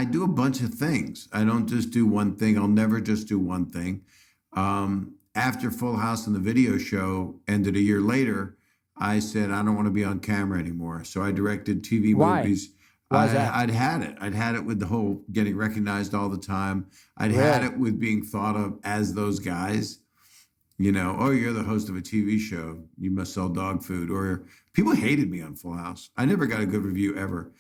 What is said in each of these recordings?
I do a bunch of things. I don't just do one thing. I'll never just do one thing. After Full House and the video show ended a year later, I said, I don't want to be on camera anymore. So I directed TV movies. Why is that? I'd had it. I'd had it with the whole getting recognized all the time. I'd Really? had it with being thought of as those guys. You know, oh, you're the host of a TV show. You must sell dog food. Or people hated me on Full House. I never got a good review ever.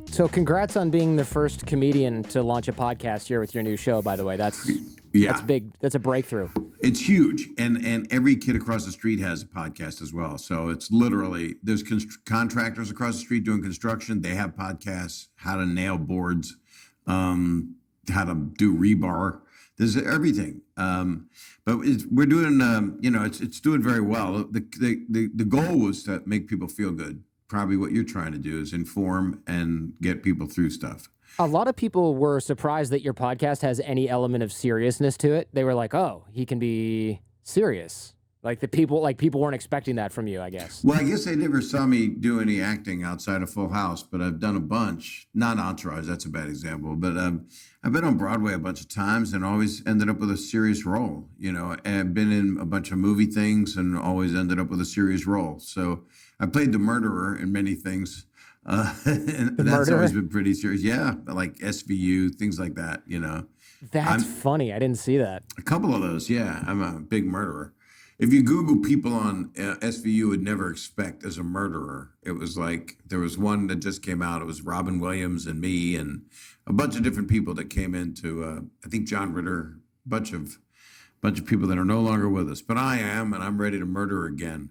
So congrats on being the first comedian to launch a podcast here with your new show, by the way. That's big. That's a breakthrough. It's huge. And every kid across the street has a podcast as well. So it's literally, there's contractors across the street doing construction. They have podcasts, how to nail boards, how to do rebar. There's everything. But we're doing, it's doing very well. The goal was to make people feel good. Probably what you're trying to do is inform and get people through stuff. A lot of people were surprised that your podcast has any element of seriousness to it. They were like, "Oh, he can be serious." People weren't expecting that from you, I guess. Well, I guess they never saw me do any acting outside of Full House, but I've done a bunch. Not Entourage, that's a bad example, but I've been on Broadway a bunch of times and always ended up with a serious role. You know, I've been in a bunch of movie things and always ended up with a serious role. So I played the murderer in many things. And that's always been pretty serious. Yeah, like SVU, things like that, you know. That's funny. I didn't see that. A couple of those, yeah. I'm a big murderer. If you Google people on SVU would never expect as a murderer, it was like there was one that just came out. It was Robin Williams and me and a bunch of different people that came into, I think John Ritter, bunch of people that are no longer with us. But I am, and I'm ready to murder again.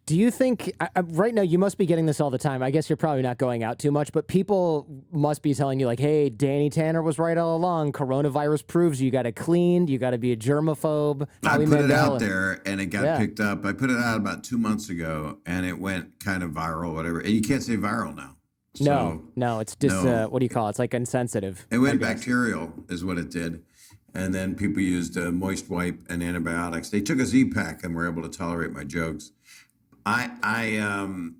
Do you think, right now, you must be getting this all the time. I guess you're probably not going out too much, but people must be telling you like, hey, Danny Tanner was right all along. Coronavirus proves you got to clean. You got to be a germaphobe. I put it out there and it got picked up. I put it out about 2 months ago and it went kind of viral, whatever. And you can't say viral now. No, it's just, what do you call it? It's like insensitive. It went bacterial is what it did. And then people used moist wipe and antibiotics. They took a Z-Pack and were able to tolerate my jokes. I am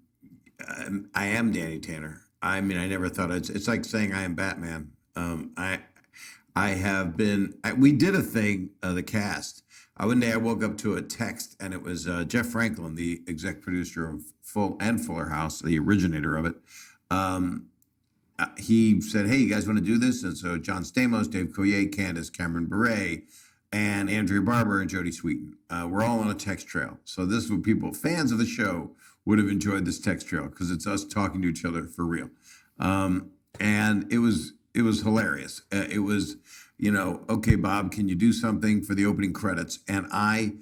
Danny Tanner. I mean, I never thought it's like saying I am Batman. I have been. We did a thing, the cast. One day I woke up to a text, and it was Jeff Franklin, the exec producer of Fuller House, the originator of it. He said, "Hey, you guys want to do this?" And so John Stamos, Dave Coulier, Candace Cameron Bure, and Andrea Barber and Jodie Sweetin. We're all on a text trail. So this is what people, fans of the show, would have enjoyed this text trail because it's us talking to each other for real. And it was hilarious. It was, okay, Bob, can you do something for the opening credits? And I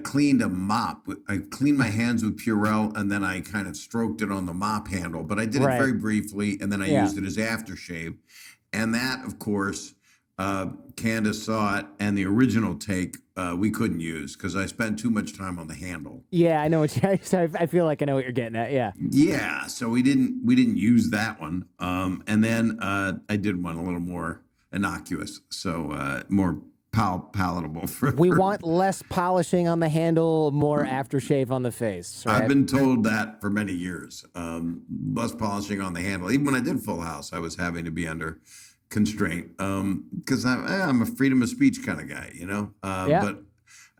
cleaned a mop. I cleaned my hands with Purell, and then I kind of stroked it on the mop handle. But I did it very briefly, and then I used it as aftershave. And that, of course, Candace saw it, and the original take we couldn't use because I spent too much time on the handle. Yeah, I know what I feel like I know what you're getting at. Yeah. Yeah, so we didn't use that one, and then I did one a little more innocuous, so more palatable for. We want less polishing on the handle, more aftershave on the face. Right? I've been told that for many years. Less polishing on the handle. Even when I did Full House, I was having to be under constraint because I'm a freedom of speech kind of guy, but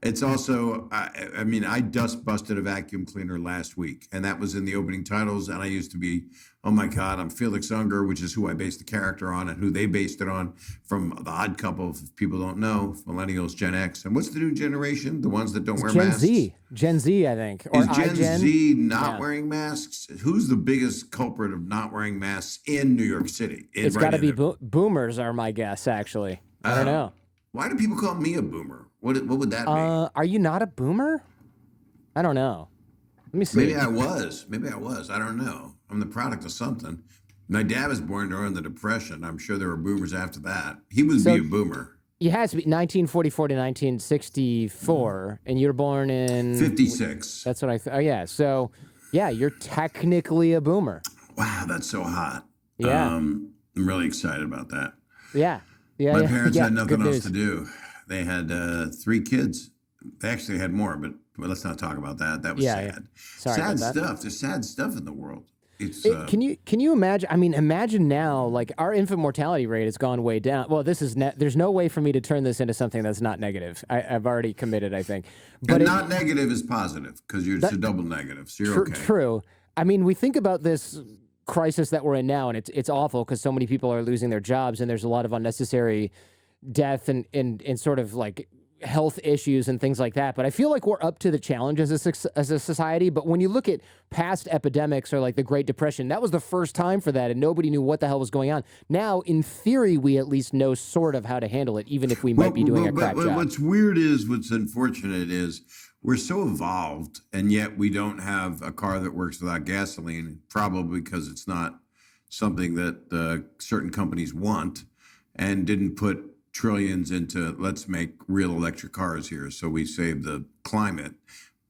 it's also I dust busted a vacuum cleaner last week, and that was in the opening titles, and I used to be, oh my God, I'm Felix Unger, which is who I based the character on and who they based it on from The Odd Couple, if people don't know, millennials, Gen X, and what's the new generation, the ones that don't wear masks? Gen Z, I think. Or is Gen Z not wearing masks? Who's the biggest culprit of not wearing masks in New York City? It's got to be boomers are my guess, actually. I don't know. Why do people call me a boomer? What would that mean? Are you not a boomer? I don't know. Let me see. Maybe I was. I don't know. I'm the product of something. My dad was born during the Depression. I'm sure there were boomers after that. He would be a boomer. You had to be 1944 to 1964, and you were born in 56. That's what I thought. Oh yeah. So yeah, you're technically a boomer. Wow, that's so hot. Yeah. I'm really excited about that. Yeah. My parents had nothing else to do. They had 3 kids. They actually had more, but Well, let's not talk about that. That was Yeah, sad. yeah. Sorry Sad about that. stuff. There's sad stuff in the world. It's Can you imagine? I mean, imagine now, like our infant mortality rate has gone way down. Well, this is there's no way for me to turn this into something that's not negative. I've already committed, I think. But and not negative is positive because it's a double negative. So you're okay. True. I mean, we think about this crisis that we're in now, and it's awful because so many people are losing their jobs, and there's a lot of unnecessary death and sort of like health issues and things like that. But I feel like we're up to the challenge as a society. But when you look at past epidemics or like the Great Depression, that was the first time for that, and nobody knew what the hell was going on. Now, in theory, we at least know sort of how to handle it, even if we might be doing a crap job. What's unfortunate is we're so evolved, and yet we don't have a car that works without gasoline, probably because it's not something that certain companies want and didn't put trillions into let's make real electric cars here so we save the climate,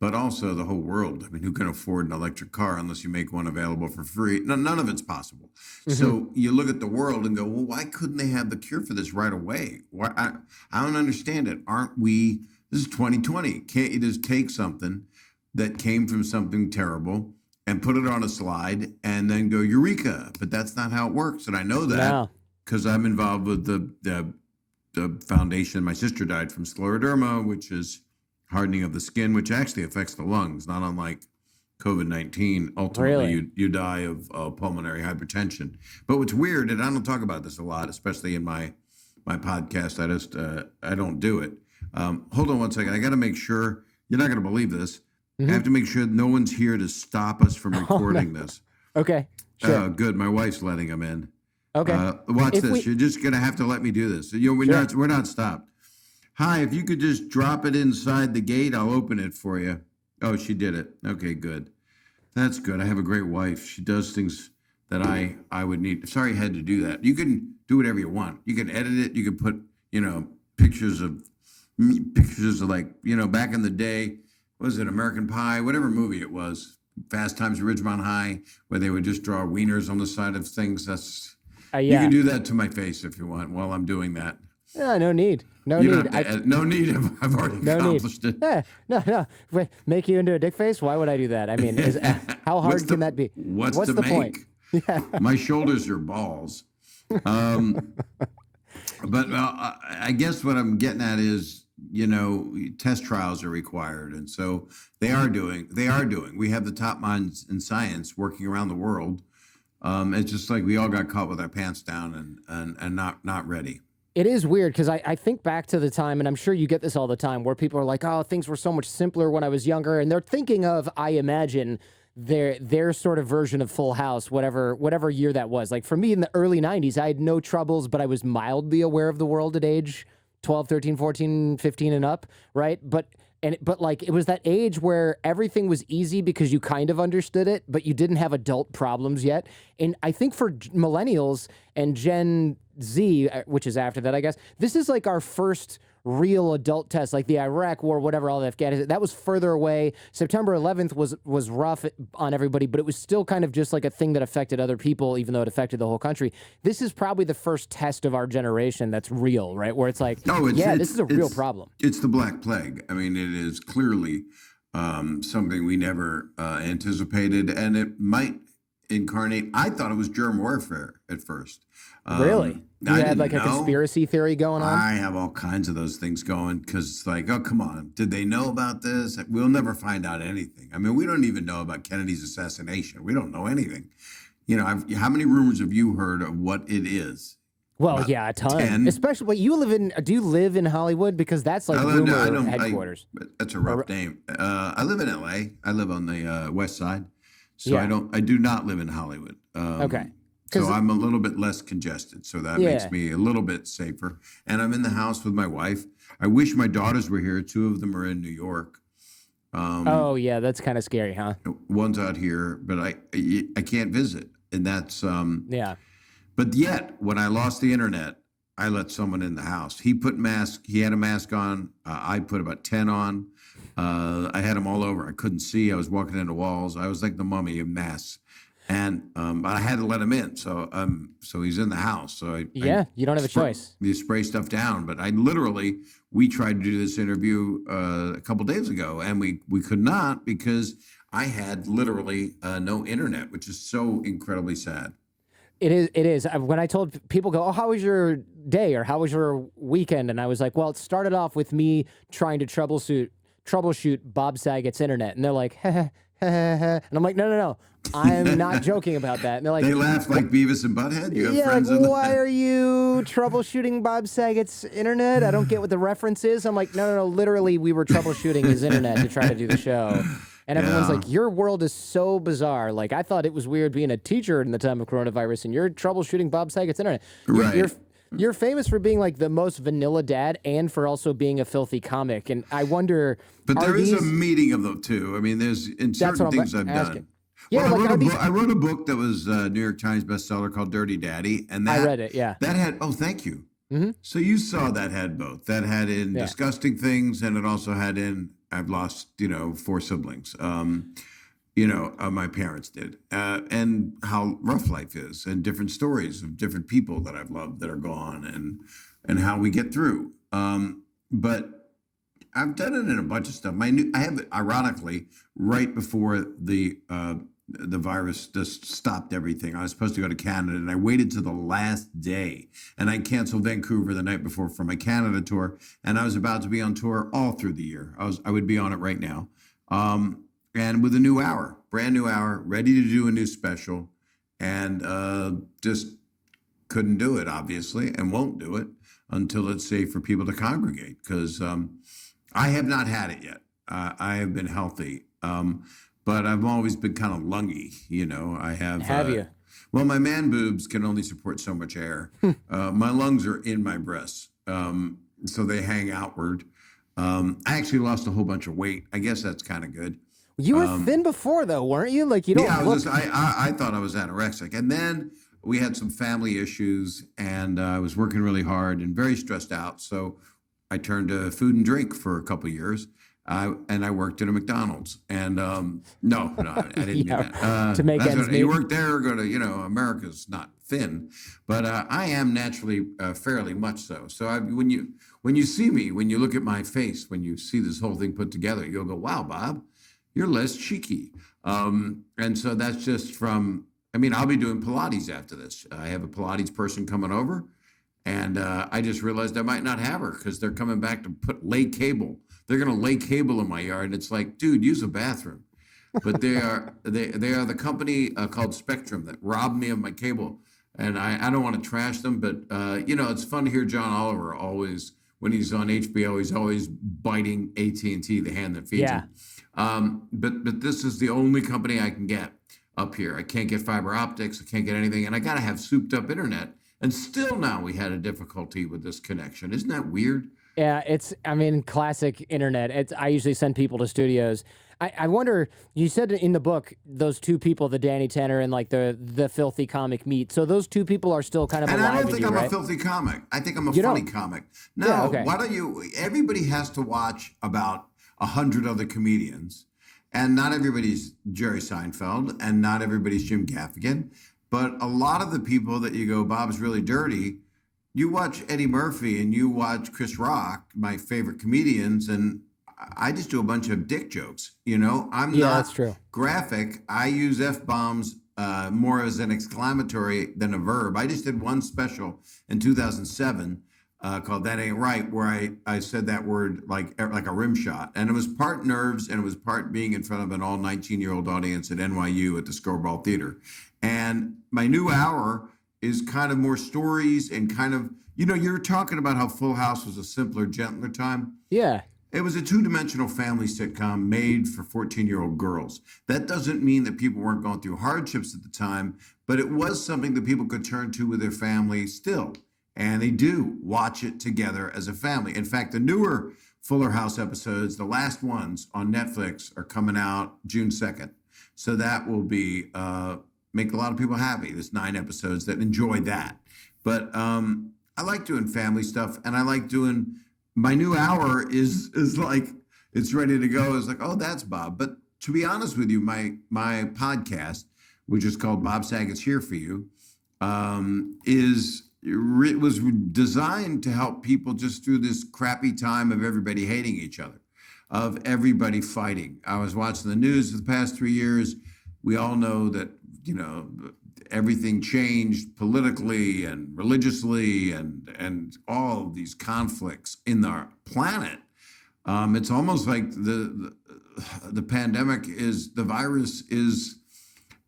but also the whole world. I mean, who can afford an electric car unless you make one available for free? No, none of it's possible. Mm-hmm. So you look at the world and go, well, why couldn't they have the cure for this right away? Why? I don't understand it. Aren't we? This is 2020. Can't you just take something that came from something terrible and put it on a slide and then go eureka? But that's not how it works, and I know that because I'm involved with the foundation. My sister died from scleroderma, which is hardening of the skin, which actually affects the lungs, not unlike COVID-19. Ultimately, you die of pulmonary hypertension. But what's weird, and I don't talk about this a lot, especially in my podcast, I don't do it. Hold on one second. I got to make sure, you're not going to believe this. Mm-hmm. I have to make sure no one's here to stop us from recording this. Okay, sure. Good. My wife's letting them in. Okay. Watch this. You're just going to have to let me do this. We're not stopped. Hi, if you could just drop it inside the gate, I'll open it for you. Oh, she did it. Okay, good. That's good. I have a great wife. She does things that I would need. Sorry I had to do that. You can do whatever you want. You can edit it. You can put, pictures of like, back in the day, was it American Pie, whatever movie it was, Fast Times at Ridgemont High, where they would just draw wieners on the side of things. That's... You can do that to my face if you want while I'm doing that. Yeah, no need. No need. No need. I've already accomplished it. Yeah, no. Wait, make you into a dick face? Why would I do that? I mean, how hard can that be? What's the make? Point? Yeah. My shoulders are balls. But I guess what I'm getting at is, test trials are required. And so they are doing. We have the top minds in science working around the world. It's just like we all got caught with our pants down and not ready. It is weird because I think back to the time, and I'm sure you get this all the time, where people are like, oh, things were so much simpler when I was younger. And they're thinking of, I imagine, their sort of version of Full House, whatever year that was. Like for me in the early 90s, I had no troubles, but I was mildly aware of the world at age 12, 13, 14, 15 and up, right? But like it was that age where everything was easy because you kind of understood it, but you didn't have adult problems yet. And I think for millennials and Gen Z, which is after that, I guess, this is like our first real adult test, like the Iraq War, whatever, all the Afghanistan, that was further away. September 11th was rough on everybody, but it was still kind of just like a thing that affected other people, even though it affected the whole country. This is probably the first test of our generation that's real, right? Where it's like, this is a real problem. It's the Black Plague. I mean, it is clearly something we never anticipated, and it might incarnate. I thought it was germ warfare at first. Really? You had like a conspiracy theory going on? I have all kinds of those things going because it's like, oh, come on. Did they know about this? We'll never find out anything. I mean, we don't even know about Kennedy's assassination. We don't know anything. How many rumors have you heard of what it is? Well, a ton. 10? Especially, do you live in Hollywood? Because that's like rumor headquarters. That's a rough name. I live in L.A. I live on the west side. So I do not live in Hollywood. Okay. So I'm a little bit less congested. So that makes me a little bit safer. And I'm in the house with my wife. I wish my daughters were here. 2 of them are in New York. That's kind of scary, huh? One's out here, but I can't visit. And that's... But yet, when I lost the internet, I let someone in the house. He had a mask on. I put about 10 on. I had them all over. I couldn't see. I was walking into walls. I was like the mummy of masks. And but I had to let him in, so he's in the house. So you don't have a choice. You spray stuff down, but we tried to do this interview a couple days ago, and we could not because I had literally no internet, which is so incredibly sad. It is. When I told people, go, oh, how was your day or how was your weekend? And I was like, well, it started off with me trying to troubleshoot Bob Saget's internet. And they're like, ha, ha, ha, ha, ha. And I'm like, no. I'm not joking about that. And they're like, they laugh like Beavis and Butthead. You have friends like, why are you troubleshooting Bob Saget's internet? I don't get what the reference is. I'm like, no. Literally, we were troubleshooting his internet to try to do the show. And everyone's like, your world is so bizarre. Like, I thought it was weird being a teacher in the time of coronavirus, and you're troubleshooting Bob Saget's internet. Right. You're famous for being like the most vanilla dad and for also being a filthy comic. And I wonder, but there is a meeting of the two. I mean, there's in certain things I've done. Yeah, well, I wrote a book that was a New York Times bestseller called Dirty Daddy, and I read it. Yeah, that had. Oh, thank you. Mm-hmm. So you saw that had both. That had in disgusting things, and it also had in I've lost 4 siblings. My parents did, and how rough life is, and different stories of different people that I've loved that are gone, and how we get through. But I've done it in a bunch of stuff. I have, ironically, right before the virus just stopped everything. I was supposed to go to Canada, and I waited to the last day, and I canceled Vancouver the night before for my Canada tour, and I was about to be on tour all through the year. I would be on it right now, and with a brand new hour, ready to do a new special, and just couldn't do it, obviously, and won't do it until it's safe for people to congregate, because I have not had it yet. I have been healthy, but I've always been kind of lungy. I have. Have you? Well, my man boobs can only support so much air. My lungs are in my breasts, so they hang outward. I actually lost a whole bunch of weight. I guess that's kind of good. You were thin before, though, weren't you? Like, you don't. Yeah, I thought I was anorexic, and then we had some family issues, and I was working really hard and very stressed out. So I turned to food and drink for a couple of years, and I worked at a McDonald's. And no, I didn't do that. To make ends meet. You work there, go to, America's not thin, but I am naturally fairly much so. So when you see me, when you look at my face, when you see this whole thing put together, you'll go, wow, Bob, you're less cheeky. And so that's just from, I'll be doing Pilates after this. I have a Pilates person coming over. And I just realized I might not have her because they're coming back to lay cable. They're going to lay cable in my yard. And it's like, dude, use a bathroom. But they are the company called Spectrum that robbed me of my cable. And I don't want to trash them, but it's fun to hear John Oliver always, when he's on HBO, he's always biting AT&T, the hand that feeds him. But this is the only company I can get up here. I can't get fiber optics. I can't get anything. And I got to have souped up internet. And still now we had a difficulty with this connection. Isn't that weird? Yeah, it's, classic internet. I usually send people to studios. I wonder, you said in the book, those two people, the Danny Tanner and like the filthy comic meet. So those two people are still kind of alive. And I don't think I'm right? a filthy comic. I think I'm a funny comic. No, why don't you, everybody has to watch about 100 other comedians. And not everybody's Jerry Seinfeld and not everybody's Jim Gaffigan. But a lot of the people that you go, Bob's really dirty, you watch Eddie Murphy and you watch Chris Rock, my favorite comedians, and I just do a bunch of dick jokes. I'm not that's true. Graphic. I use F-bombs more as an exclamatory than a verb. I just did one special in 2007 called That Ain't Right, where I said that word like a rim shot. And it was part nerves and it was part being in front of an all 19-year-old audience at NYU at the Scoreball Theater. And my new hour is kind of more stories and kind of, you're talking about how Full House was a simpler, gentler time. Yeah. It was a 2-dimensional family sitcom made for 14-year-old girls. That doesn't mean that people weren't going through hardships at the time, but it was something that people could turn to with their family still. And they do watch it together as a family. In fact, the newer Fuller House episodes, the last ones on Netflix, are coming out June 2nd. So that will be make a lot of people happy. There's 9 episodes that enjoy that. But I like doing family stuff, and I like doing my new hour is like it's ready to go. It's like, oh, that's Bob. But to be honest with you, my podcast, which is called Bob Saget's Here For You, was designed to help people just through this crappy time of everybody hating each other, of everybody fighting. I was watching the news for the past 3 years. We all know that, everything changed politically and religiously and all of these conflicts in our planet. It's almost like the pandemic the virus is,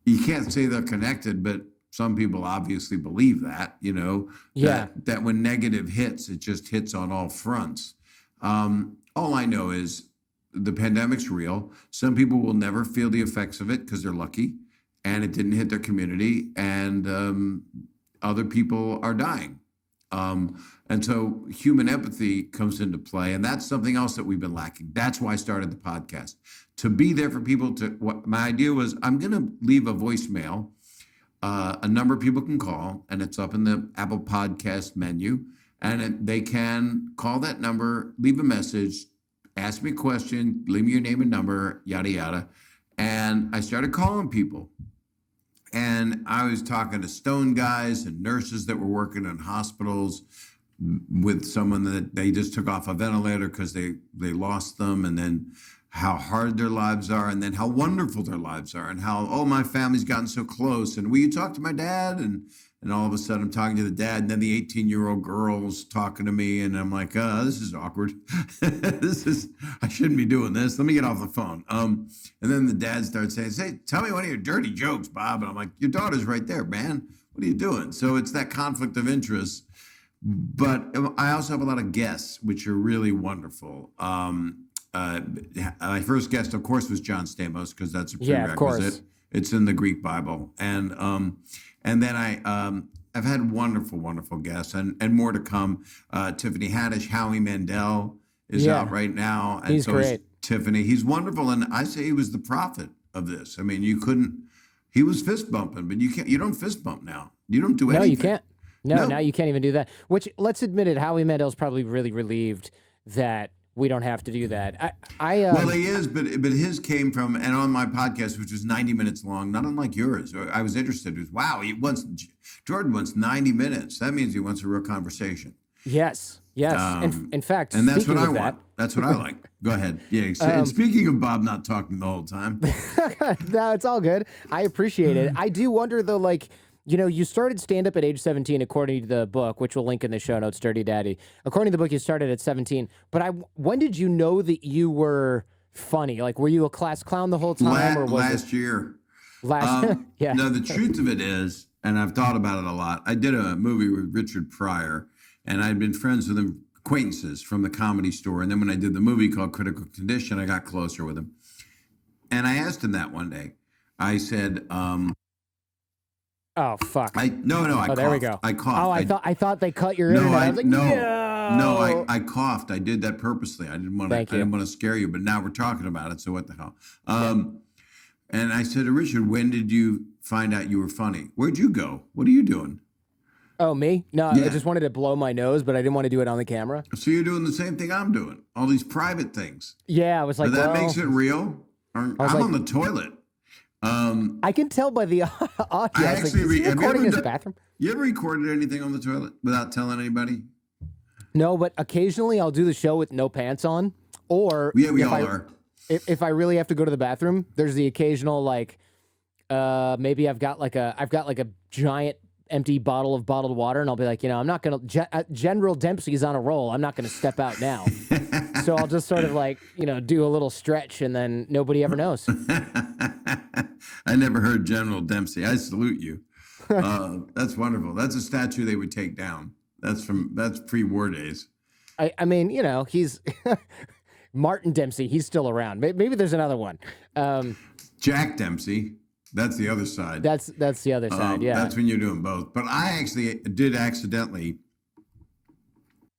you can't say they're connected, but some people obviously believe that, that when negative hits, it just hits on all fronts. All I know is the pandemic's real. Some people will never feel the effects of it because they're lucky and it didn't hit their community, and other people are dying. And so human empathy comes into play, and that's something else that we've been lacking. That's why I started the podcast, to be there for people. My idea was, I'm going to leave a voicemail. A number of people can call, and it's up in the Apple Podcast menu, and they can call that number, leave a message, ask me a question, leave me your name and number, yada, yada. And I started calling people. And I was talking to stone guys and nurses that were working in hospitals with someone that they just took off a ventilator because they lost them, and then how hard their lives are, and then how wonderful their lives are, and how, my family's gotten so close, and will you talk to my dad? And all of a sudden I'm talking to the dad, and then the 18-year-old girl's talking to me, and I'm like, this is awkward. I shouldn't be doing this. Let me get off the phone. And then the dad starts saying, "Say, tell me one of your dirty jokes, Bob." And I'm like, your daughter's right there, man. What are you doing? So it's that conflict of interest. But I also have a lot of guests, which are really wonderful. My first guest, of course, was John Stamos, because that's a prerequisite. Of course. It's in the Greek Bible. And then I've had wonderful, wonderful guests, and more to come. Tiffany Haddish, Howie Mandel is out right now. And he's great. Tiffany, he's wonderful. And I say he was the prophet of this. I mean, he was fist bumping, but you don't fist bump now. You don't do anything. No, you can't. No, now you can't even do that. Which, let's admit it, Howie Mandel's probably really relieved that we don't have to do that. Well, he is, but his came from, and on my podcast, which was 90 minutes long, not unlike yours. I was interested. It was, wow, Jordan wants 90 minutes. That means he wants a real conversation. Yes. In fact, and that's what I want. That's what I like. Go ahead. Yeah. And speaking of Bob not talking the whole time. No, it's all good. I appreciate it. I do wonder though, you started stand-up at age 17, according to the book, which we'll link in the show notes, Dirty Daddy. According to the book, you started at 17. But when did you know that you were funny? Like, were you a class clown the whole time? Or was last year. Yeah. No, the truth of it is, and I've thought about it a lot, I did a movie with Richard Pryor, and I'd been friends with him, acquaintances from the Comedy Store. And then when I did the movie called Critical Condition, I got closer with him. And I asked him that one day. I said, oh fuck! No, I coughed. There we go. I coughed. I thought they cut your internet. I was like, no, I coughed. I did that purposely. I didn't want to scare you, but now we're talking about it, so what the hell? And I said to Richard, when did you find out you were funny? Where'd you go? What are you doing? Oh, me? No, I just wanted to blow my nose, but I didn't want to do it on the camera. So you're doing the same thing I'm doing. All these private things. Yeah, I was like, that makes it real. I'm on the toilet. I can tell by the audio. I actually recording in his bathroom. You ever recorded anything on the toilet without telling anybody? No, but occasionally I'll do the show with no pants on, or we all are. If I really have to go to the bathroom, there's the occasional maybe I've got like a giant empty bottle of bottled water, and I'll be like, I'm not gonna. General Dempsey's on a roll. I'm not gonna step out now. So I'll just sort of do a little stretch, and then nobody ever knows. I never heard General Dempsey. I salute you. That's wonderful. That's a statue they would take down. That's pre-war days. I mean, he's Martin Dempsey. He's still around. Maybe there's another one. Jack Dempsey. That's the other side. That's the other side. Yeah. That's when you're doing both. But I actually did accidentally.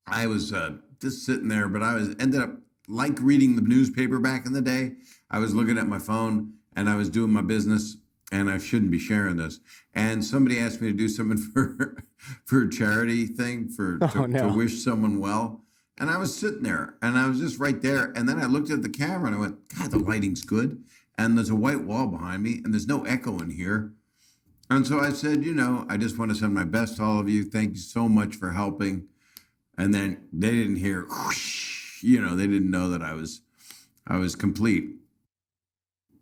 I was just sitting there, but ended up like reading the newspaper back in the day. I was looking at my phone and I was doing my business, and I shouldn't be sharing this. And somebody asked me to do something for a charity thing to wish someone well. And I was sitting there, and I was just right there. And then I looked at the camera, and I went, God, the lighting's good. And there's a white wall behind me, and there's no echo in here. And so I said, I just want to send my best to all of you. Thank you so much for helping. And then they didn't hear, whoosh, they didn't know that I was complete.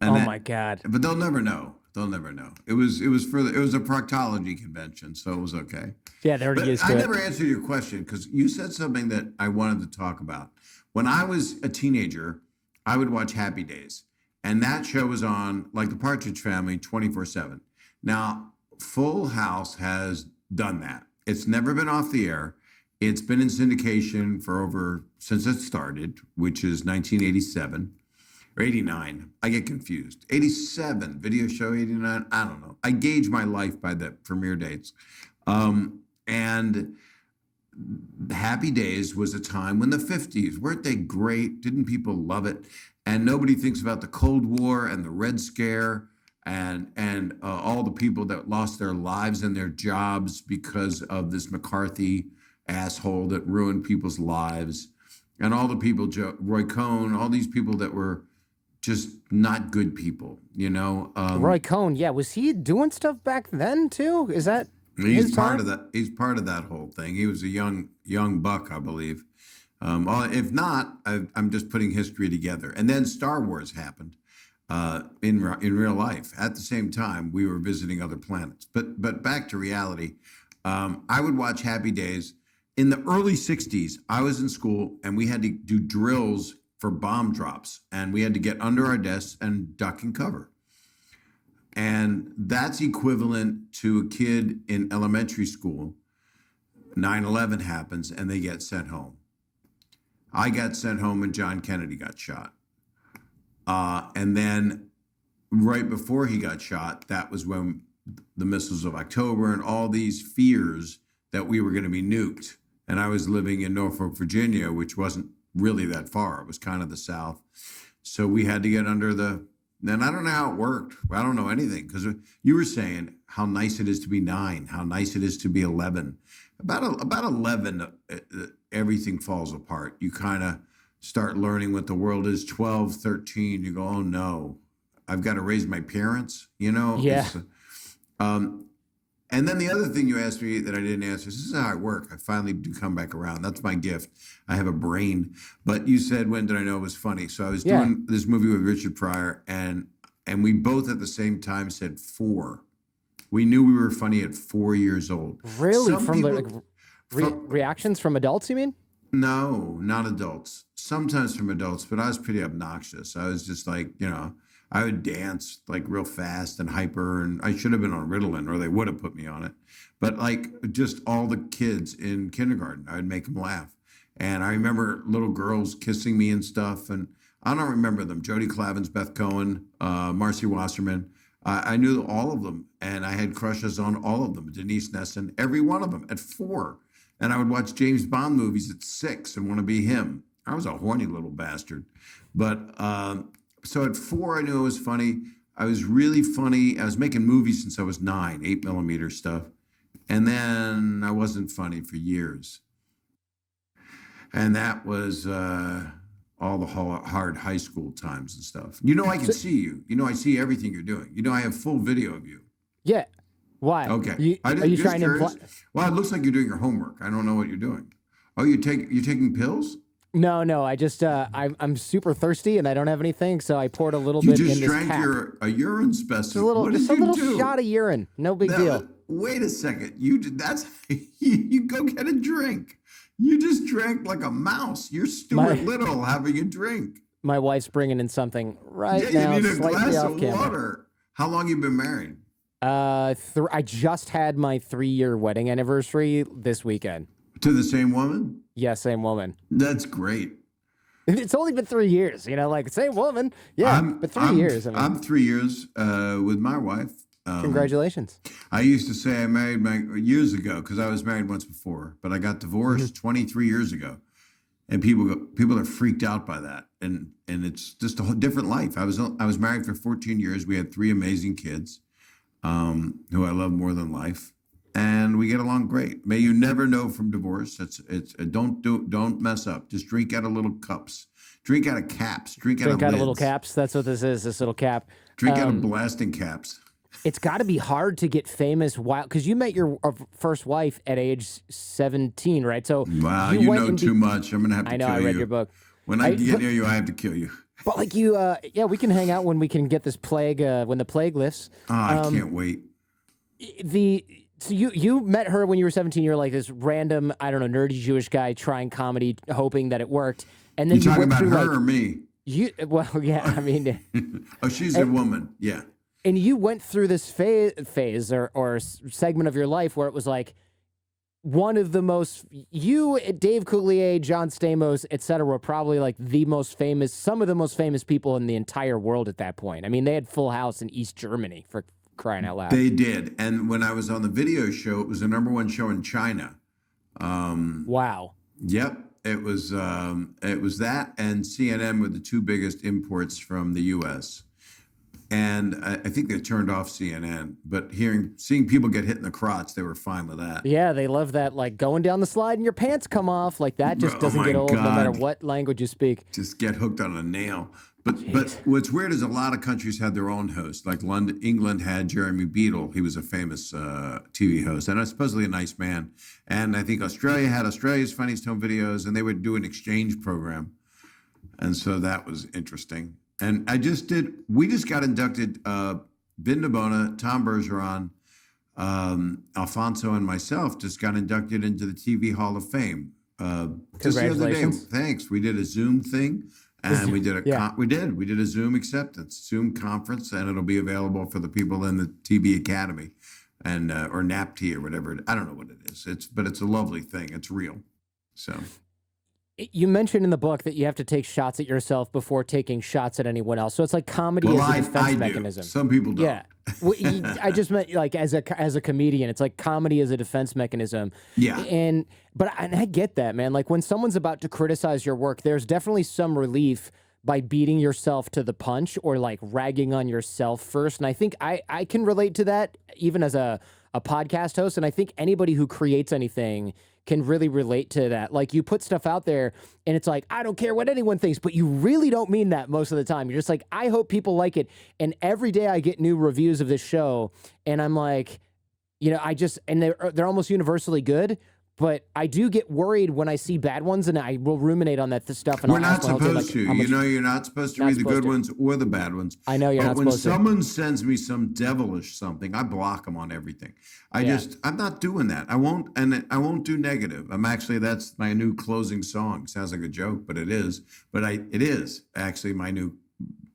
And Oh then, my God. but they'll never know. They'll never know. It was a proctology convention, so it was okay. Yeah, they're But used I to it. never answered your question because you said something that I wanted to talk about. When I was a teenager, I would watch Happy Days, and that show was on like the Partridge Family 24/7. Now, Full House has done that. It's never been off the air. It's been in syndication since it started, which is 1987 or 89. I get confused. 87, video show 89. I don't know. I gauge my life by the premiere dates. And Happy Days was a time when the 50s, weren't they great? Didn't people love it? And nobody thinks about the Cold War and the Red Scare and all the people that lost their lives and their jobs because of this McCarthy asshole that ruined people's lives, and all the people, Roy Cohn, all these people that were just not good people, Roy Cohn, yeah, was he doing stuff back then too? Is that He's his part time? of that. He's part of that whole thing. He was a young buck, I believe. If not, I'm just putting history together. And then Star Wars happened in real life. At the same time, we were visiting other planets. But back to reality. I would watch Happy Days. In the early 60s, I was in school and we had to do drills for bomb drops. And we had to get under our desks and duck and cover. And that's equivalent to a kid in elementary school. 9/11 happens and they get sent home. I got sent home when John Kennedy got shot. And then right before he got shot, that was when the missiles of October and all these fears that we were going to be nuked. And I was living in Norfolk, Virginia, which wasn't really that far. It was kind of the South. So we had to get under and I don't know how it worked. I don't know anything because you were saying how nice it is to be 9, how nice it is to be 11. About 11, everything falls apart. You kind of start learning what the world is. 12, 13, you go, oh no, I've got to raise my parents, Yeah. And then the other thing you asked me that I didn't answer, this is how I work. I finally do come back around. That's my gift. I have a brain. But you said, when did I know it was funny? So I was doing this movie with Richard Pryor, and we both at the same time said 4. We knew we were funny at 4 years old. Really? Some From the people- reactions from adults, you mean? No, not adults. Sometimes from adults, but I was pretty obnoxious. I was just like, I would dance like real fast and hyper, and I should have been on Ritalin or they would have put me on it. But like just all the kids in kindergarten, I would make them laugh. And I remember little girls kissing me and stuff. And I don't remember them. Jody Clavins, Beth Cohen, Marcy Wasserman. I knew all of them. And I had crushes on all of them. Denise Nesson, every one of them at 4. And I would watch James Bond movies at 6 and want to be him. I was a horny little bastard. But so at 4, I knew it was funny. I was really funny. I was making movies since I was 9, 8mm stuff. And then I wasn't funny for years. And that was all the hard high school times and stuff. I can see you. I see everything you're doing. I have full video of you. Yeah. Why? Okay. Are you trying to imply? Well, it looks like you're doing your homework. I don't know what you're doing. Oh, you're taking pills? No. I just I'm super thirsty and I don't have anything, so I poured a little You bit just in this drank cap. a urine specimen. Just a little, What did just a you little do? shot of urine. No big deal. Wait a second. You go get a drink. You just drank like a mouse. You're Stuart Little having a drink. My wife's bringing in something right Yeah, now, you need a slightly glass off of camera. water. How long you been married? I just had my 3-year wedding anniversary this weekend. To the same woman? Yeah, same woman. That's great. It's only been 3 years, like same woman. Yeah, but 3 years. I'm 3 years with my wife. Congratulations. I used to say I married years ago because I was married once before, but I got divorced 23 years ago, and people are freaked out by that, and it's just a whole different life. I was married for 14 years. We had 3 amazing kids, who I love more than life, and we get along great. May you never know from divorce. Don't mess up. Just drink out of little cups. Drink out of caps. Drink out of Drink out of lids. little caps. That's what this is. This little cap. Drink out of blasting caps. It's got to be hard to get famous while, because you met your first wife at age 17, right? So Wow, you know too much. I'm going to have to I know, kill I read you. your book. When I get near you, I have to kill you. But like you, yeah, we can hang out when we can get this plague, when the plague lifts. Oh, I can't wait. So you met her when you were 17. You're like this random, I don't know, nerdy Jewish guy trying comedy, hoping that it worked. And then You talking went about through, her or me? Well, yeah, I mean. Oh, she's a woman. Yeah. And you went through this phase or segment of your life where it was like one of the most, you, Dave Coulier, John Stamos, et cetera, were probably like some of the most famous people in the entire world at that point. I mean, they had Full House in East Germany, for crying out loud. They did. And when I was on the video show, it was the #1 show in China. Wow. Yep. It was that and CNN were the two biggest imports from the U.S. And I think they turned off CNN, but seeing people get hit in the crotch, they were fine with that. Yeah, they love that, like going down the slide and your pants come off. Like that just doesn't get old no matter what language you speak. Just get hooked on a nail. But what's weird is a lot of countries had their own host. Like England had Jeremy Beadle. He was a famous TV host and supposedly a nice man. And I think Australia had Australia's Funniest Home Videos, and they would do an exchange program. And so that was interesting. And we just got inducted, Vin DeBona, Tom Bergeron, Alfonso, and myself just got inducted into the TV Hall of Fame. Just the other day. Thanks. We did a Zoom thing. And we did a Zoom acceptance, Zoom conference, and it'll be available for the people in the TV Academy, and or NAPT or whatever. I don't know what it is. But it's a lovely thing. It's real. So. You mentioned in the book that you have to take shots at yourself before taking shots at anyone else. So it's like comedy as a defense mechanism. Some people don't. Yeah. Well, I just meant like as a comedian, it's like comedy as a defense mechanism. Yeah. But I get that, man. Like when someone's about to criticize your work, there's definitely some relief by beating yourself to the punch or like ragging on yourself first. And I think I can relate to that even as a podcast host. And I think anybody who creates anything can really relate to that. Like you put stuff out there and it's like, I don't care what anyone thinks, but you really don't mean that most of the time. You're just like, I hope people like it. And every day I get new reviews of this show and I'm like, and they're almost universally good. But I do get worried when I see bad ones, and I will ruminate on that stuff. And we're not supposed to. You're not supposed to read the good ones or the bad ones. I know you're not supposed to. But when someone sends me some devilish something, I block them on everything. I'm not doing that. I won't do negative. That's my new closing song. Sounds like a joke, but it is. But it is actually my new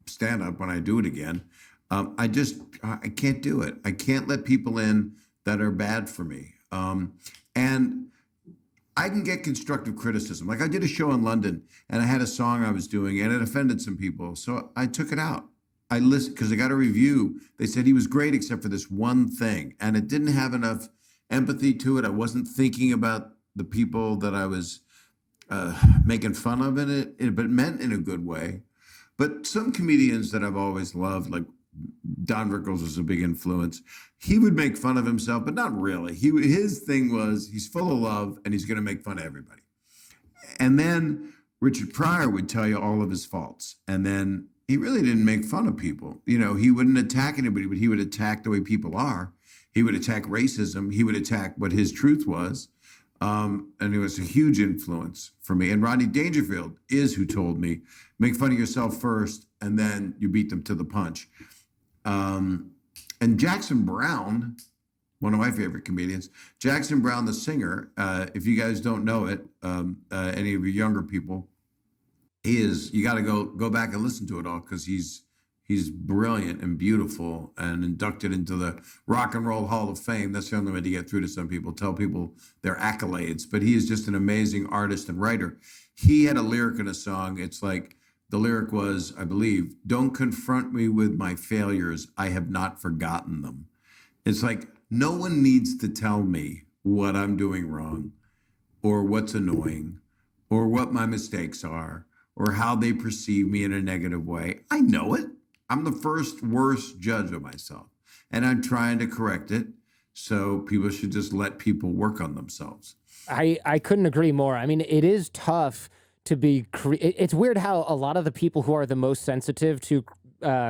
stand-up when I do it again. I can't do it. I can't let people in that are bad for me. And I can get constructive criticism. Like I did a show in London and I had a song I was doing and it offended some people. So I took it out. I listened because I got a review. They said he was great except for this one thing. And it didn't have enough empathy to it. I wasn't thinking about the people that I was making fun of in it, but meant in a good way. But some comedians that I've always loved, like Don Rickles was a big influence. He would make fun of himself, but not really. His thing was he's full of love and he's going to make fun of everybody. And then Richard Pryor would tell you all of his faults. And then he really didn't make fun of people. He wouldn't attack anybody, but he would attack the way people are. He would attack racism. He would attack what his truth was. And it was a huge influence for me. And Rodney Dangerfield is who told me, make fun of yourself first, and then you beat them to the punch. And Jackson Browne, one of my favorite comedians, Jackson Browne, the singer, if you guys don't know it, any of you younger people, you got to go back and listen to it all because he's brilliant and beautiful and inducted into the Rock and Roll Hall of Fame. That's the only way to get through to some people, tell people their accolades. But he is just an amazing artist and writer. He had a lyric in a song. It's like, the lyric was, I believe, don't confront me with my failures. I have not forgotten them. It's like, no one needs to tell me what I'm doing wrong or what's annoying or what my mistakes are or how they perceive me in a negative way. I know it. I'm the worst judge of myself, and I'm trying to correct it. So people should just let people work on themselves. I couldn't agree more. I mean, it is tough to be. It's weird how a lot of the people who are the most sensitive to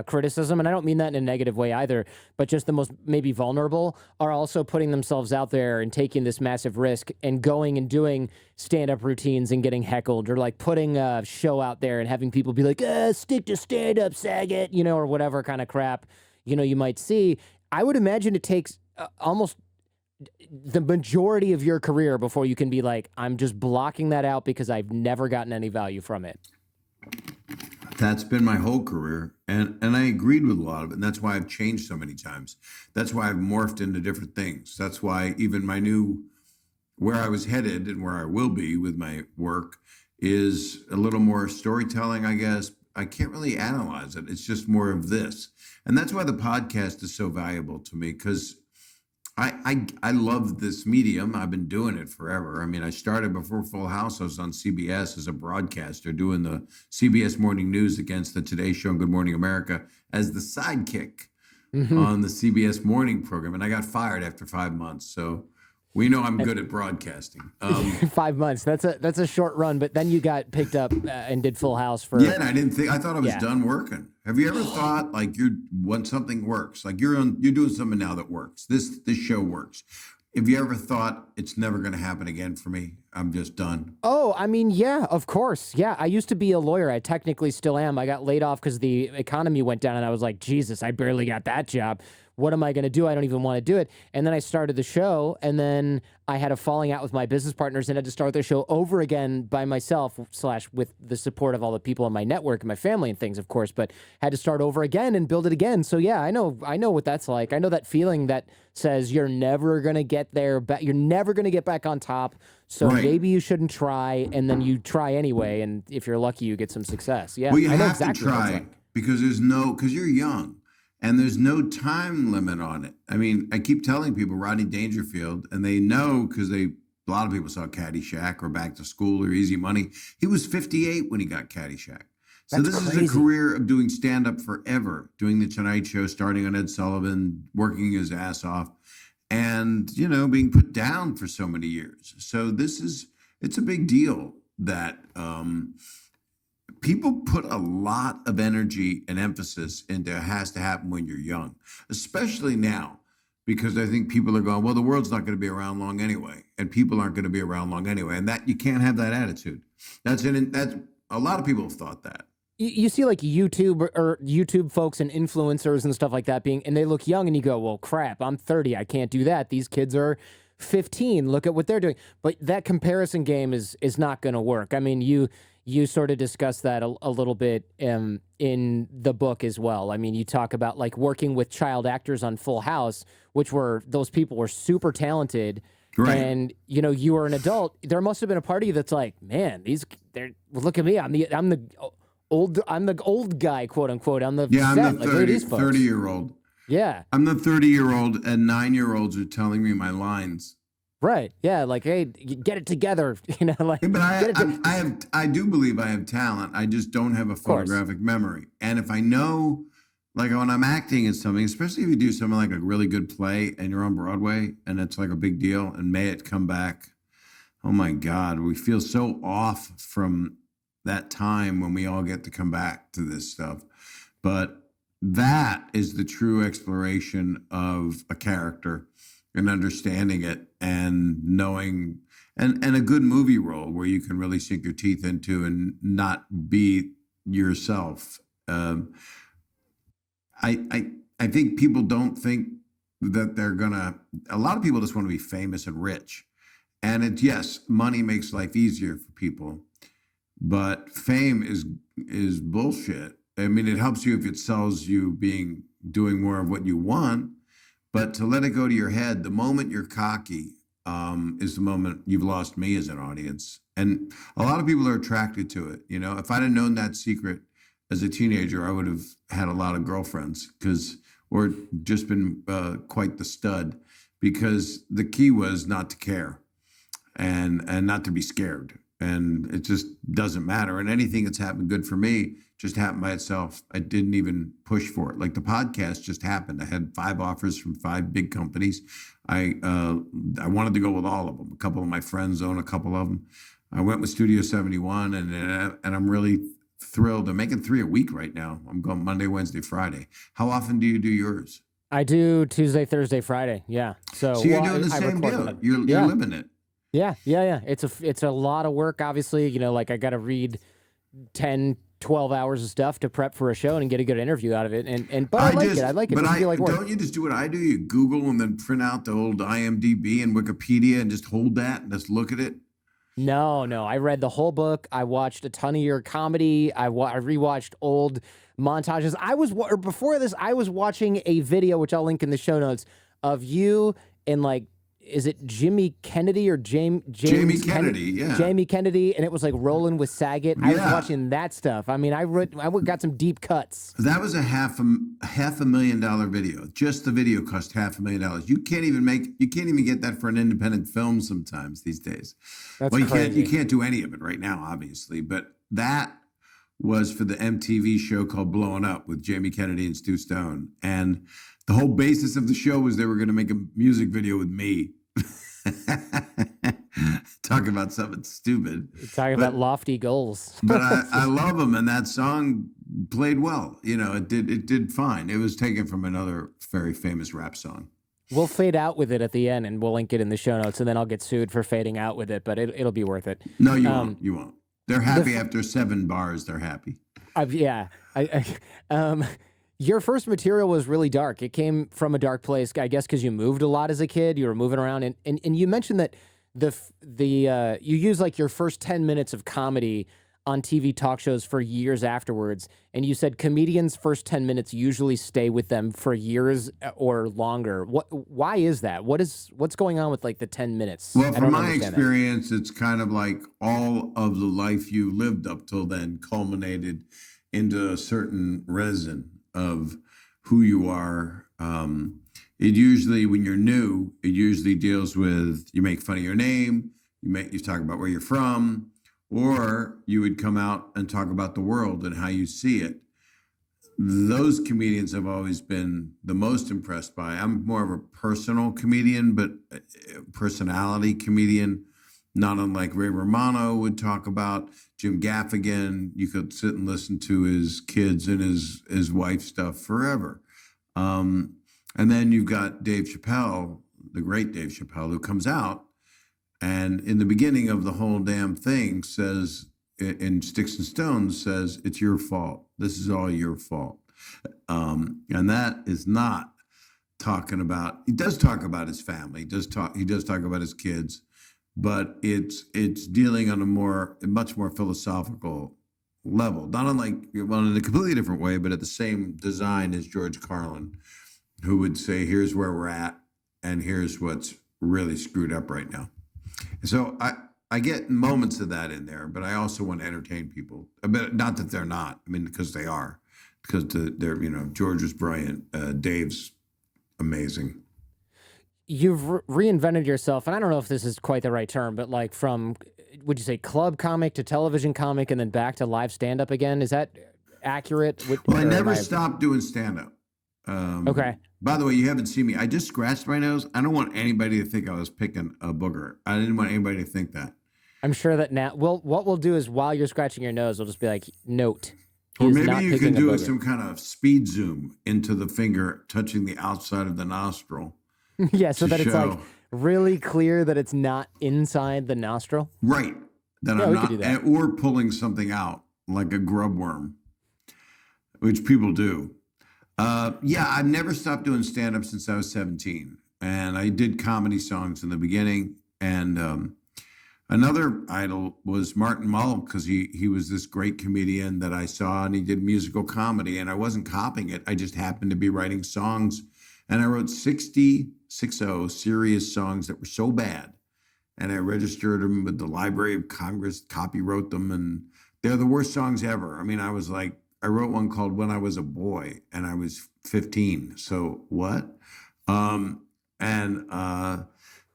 criticism, and I don't mean that in a negative way either, but just the most maybe vulnerable are also putting themselves out there and taking this massive risk and going and doing stand-up routines and getting heckled, or like putting a show out there and having people be like, stick to stand-up, Saget, or whatever kind of crap, you might see. I would imagine it takes almost the majority of your career before you can be like, I'm just blocking that out because I've never gotten any value from it. That's been my whole career. And I agreed with a lot of it. And that's why I've changed so many times. That's why I've morphed into different things. That's why even my new, where I was headed and where I will be with my work is a little more storytelling, I guess. I can't really analyze it. It's just more of this. And that's why the podcast is so valuable to me, because I love this medium. I've been doing it forever. I mean, I started before Full House. I was on CBS as a broadcaster doing the CBS Morning News against the Today Show and Good Morning America as the sidekick on the CBS morning program. And I got fired after 5 months. So we know I'm good at broadcasting. 5 months. That's a short run, but then you got picked up and did Full House for. Yeah, and I thought I was done working. Have you ever thought like when something works, like you're doing something now that works. This show works. Have you ever thought it's never going to happen again for me? I'm just done. Oh, I mean, yeah, of course. Yeah, I used to be a lawyer. I technically still am. I got laid off because the economy went down, and I was like, Jesus, I barely got that job. What am I going to do? I don't even want to do it. And then I started the show, and then I had a falling out with my business partners and had to start the show over again by myself / with the support of all the people in my network and my family and things, of course, but had to start over again and build it again. So yeah, I know what that's like. I know that feeling that says you're never going to get there, you're never going to get back on top. So maybe you shouldn't try, and then you try anyway. And if you're lucky, you get some success. Yeah, well, you I know have exactly to try because because you're young. And there's no time limit on it. I mean, I keep telling people Rodney Dangerfield, and they know because a lot of people saw Caddyshack or Back to School or Easy Money. He was 58 when he got Caddyshack. So this is a career of doing stand-up forever, doing the Tonight Show, starting on Ed Sullivan, working his ass off, and, being put down for so many years. So it's a big deal that people put a lot of energy and emphasis into it has to happen when you're young, especially now, because I think people are going, well, the world's not going to be around long anyway, and people aren't going to be around long anyway. And that you can't have that attitude. That's a lot of people have thought that. You see like YouTube folks and influencers and stuff like that and they look young, and you go, well, crap, I'm 30. I can't do that. These kids are 15. Look at what they're doing. But that comparison game is not going to work. I mean, you sort of discuss that a little bit in the book as well. I mean, you talk about like working with child actors on Full House, those people were super talented. Right. And you were an adult. There must have been a part of you that's like, man, look at me. I'm the old guy, quote unquote, on the set. I'm the 30-year-old. Yeah. I'm the 30-year-old, and 9-year-olds are telling me my lines. Right. Yeah. Like, hey, get it together. Like. But I do believe I have talent. I just don't have a photographic memory. And if I know, like when I'm acting in something, especially if you do something like a really good play and you're on Broadway and it's like a big deal, and may it come back. Oh my God, we feel so off from that time when we all get to come back to this stuff. But that is the true exploration of a character and understanding it and knowing, and a good movie role where you can really sink your teeth into and not be yourself. I think people don't think that they're a lot of people just want to be famous and rich. And yes, money makes life easier for people, but fame is bullshit. I mean, it helps you if it sells you doing more of what you want. But to let it go to your head, the moment you're cocky is the moment you've lost me as an audience. And a lot of people are attracted to it. If I'd have known that secret as a teenager, I would have had a lot of girlfriends or just been quite the stud, because the key was not to care and not to be scared. And it just doesn't matter. And anything that's happened good for me just happened by itself. I didn't even push for it. Like the podcast just happened. I had 5 offers from 5 big companies. I wanted to go with all of them. A couple of my friends own a couple of them. I went with Studio 71, and I'm really thrilled. I'm making 3 a week right now. I'm going Monday, Wednesday, Friday. How often do you do yours? I do Tuesday, Thursday, Friday. Yeah. So You're doing the same deal. You're living it. Yeah. It's a lot of work, obviously. You know, like I got to read 10, 12 hours of stuff to prep for a show and get a good interview out of it. But I like it. I like it. But It doesn't feel like work. don't you just do what I do? You Google and then print out the old IMDb and Wikipedia and just hold that and just look at it? No. I read the whole book. I watched a ton of your comedy. I rewatched old montages. Before this, I was watching a video, which I'll link in the show notes, of you and like, is it Jimmy Kennedy or Jamie Kennedy? Yeah, Jamie Kennedy, and it was like rolling with Saget. I was watching that stuff. I mean, I got some deep cuts. That was a $500,000 video. Just the video cost $500,000. You can't even get that for an independent film sometimes these days. That's crazy. You can't do any of it right now, obviously. But that was for the MTV show called Blowing Up with Jamie Kennedy and Stu Stone, and the whole basis of the show was they were going to make a music video with me. Talk about something stupid. Talking about lofty goals. But I love them, and that song played well. You know, it did fine. It was taken from another very famous rap song. We'll fade out with it at the end, and we'll link it in the show notes, and then I'll get sued for fading out with it, but it'll be worth it. No, you won't. You won't. They're happy after 7 bars. They're happy. Your first material was really dark. It came from a dark place, I guess, because you moved a lot as a kid. You were moving around, and you mentioned that you use like your first 10 minutes of comedy on TV talk shows for years afterwards, and you said comedians' first 10 minutes usually stay with them for years or longer. Why is that? What's going on with like the 10 minutes? Well, from my experience, it's kind of like all of the life you lived up till then culminated into a certain resin of who you are. It usually, when you're new, it usually deals with, you make fun of your name, you talk about where you're from, or you would come out and talk about the world and how you see it. Those comedians have always been the most impressed by. I'm more of a personal comedian, but personality comedian, not unlike Ray Romano would talk about. Jim Gaffigan, you could sit and listen to his kids and his wife stuff forever. And then you've got Dave Chappelle, the great Dave Chappelle, who comes out and in the beginning of the whole damn thing says, in Sticks and Stones, says, it's your fault. This is all your fault. And that is not talking about, he does talk about his family, he does talk about his kids, but it's dealing on a much more philosophical level, not unlike, well, in a completely different way, but at the same design as George Carlin, who would say, here's where we're at, and here's what's really screwed up right now. So I get moments of that in there, but I also want to entertain people. But not that they're not. I mean, because they are. Because they're, George is brilliant. Dave's amazing. You've reinvented yourself, and I don't know if this is quite the right term, but like from, would you say club comic to television comic and then back to live stand-up again? Is that accurate? Well, I never stopped doing stand-up. Okay. By the way, you haven't seen me. I just scratched my nose. I don't want anybody to think I was picking a booger. I didn't want anybody to think that. I'm sure that now, what we'll do is while you're scratching your nose, we'll just be like, note. Or maybe you can do some kind of speed zoom into the finger touching the outside of the nostril. Yeah, so that it's like really clear that it's not inside the nostril. Right. That I'm not, or pulling something out like a grub worm, which people do. I've never stopped doing stand-up since I was 17. And I did comedy songs in the beginning. And another idol was Martin Mull, because he was this great comedian that I saw, and he did musical comedy. And I wasn't copying it. I just happened to be writing songs. And I wrote 60 serious songs that were so bad. And I registered them with the Library of Congress, copywrote them. And they're the worst songs ever. I mean, I wrote one called When I Was a Boy, and I was 15. So what? Martin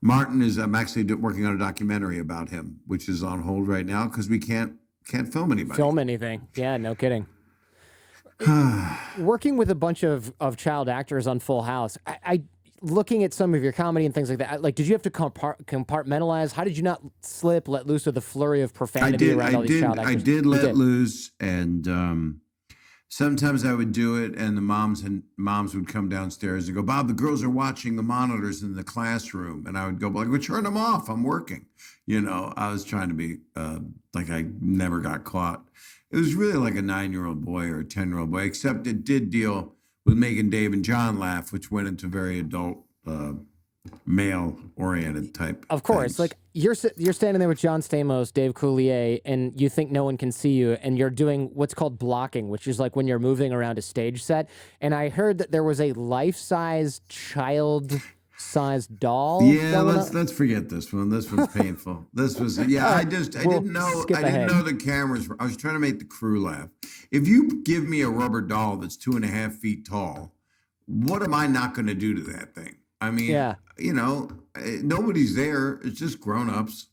I'm actually working on a documentary about him, which is on hold right now because we can't film anybody. Film anything. Yeah, no kidding. Working with a bunch of child actors on Full House, I looking at some of your comedy and things like that, like, did you have to compartmentalize? How did you not let loose with a flurry of profanity around all these child actors? I did let loose, and sometimes I would do it, and the moms would come downstairs and go, Bob, the girls are watching the monitors in the classroom, and I would go, like, well, turn them off. I'm working. I was trying to be like I never got caught. It was really like a 9-year-old boy or a 10-year-old boy, except it did deal with making Dave and John laugh, which went into very adult, male-oriented type. Of course, things. like you're standing there with John Stamos, Dave Coulier, and you think no one can see you, and you're doing what's called blocking, which is like when you're moving around a stage set. And I heard that there was a life-size child-sized doll. Yeah, let's forget this one. This one's painful. This was I didn't know the cameras were. I was trying to make the crew laugh. If you give me a rubber doll that's 2.5 feet tall, what am I not going to do to that thing? I mean, nobody's there. It's just grown-ups.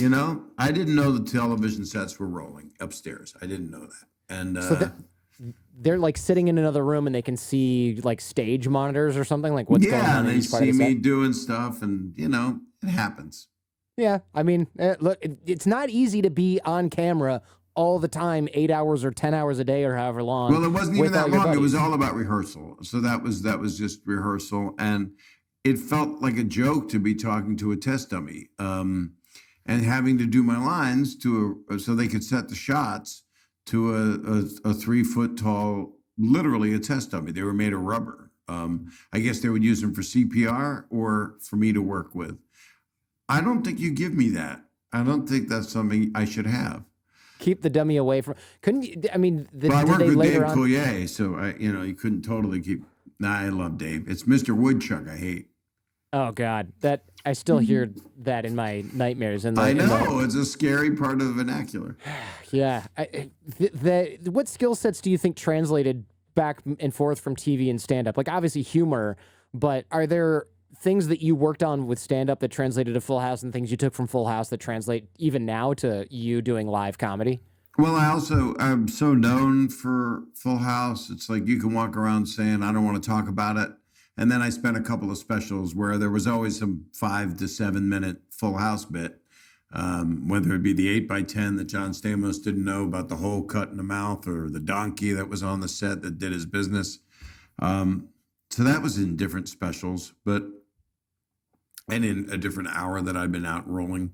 I didn't know the television sets were rolling upstairs. I didn't know that. And so they're like sitting in another room and they can see like stage monitors or something, like what's going on. Yeah, they see me doing stuff, and it happens. Yeah, I mean, look, it's not easy to be on camera all the time, 8 hours or 10 hours a day or however long. Well, it wasn't even that long. It was all about rehearsal. So that was just rehearsal, and it felt like a joke to be talking to a test dummy, and having to do my lines so they could set the shots to a 3 foot tall, literally a test dummy. They were made of rubber. I guess they would use them for CPR or for me to work with. I don't think you give me that. I don't think that's something I should have. Keep the dummy away from. Couldn't you? I mean, I worked with Dave Coulier, so you couldn't totally keep. Nah, I love Dave. It's Mr. Woodchuck I hate. Oh God, that I still hear that in my nightmares. And I know it's a scary part of the vernacular. Yeah. What skill sets do you think translated back and forth from TV and stand-up? Like obviously humor, but are there things that you worked on with stand-up that translated to Full House and things you took from Full House that translate even now to you doing live comedy? Well, I'm so known for Full House. It's like you can walk around saying, I don't want to talk about it. And then I spent a couple of specials where there was always some 5 to 7 minute Full House bit, whether it be the 8x10 that John Stamos didn't know about the hole cut in the mouth, or the donkey that was on the set that did his business. So that was in different specials, and in a different hour that I've been out rolling.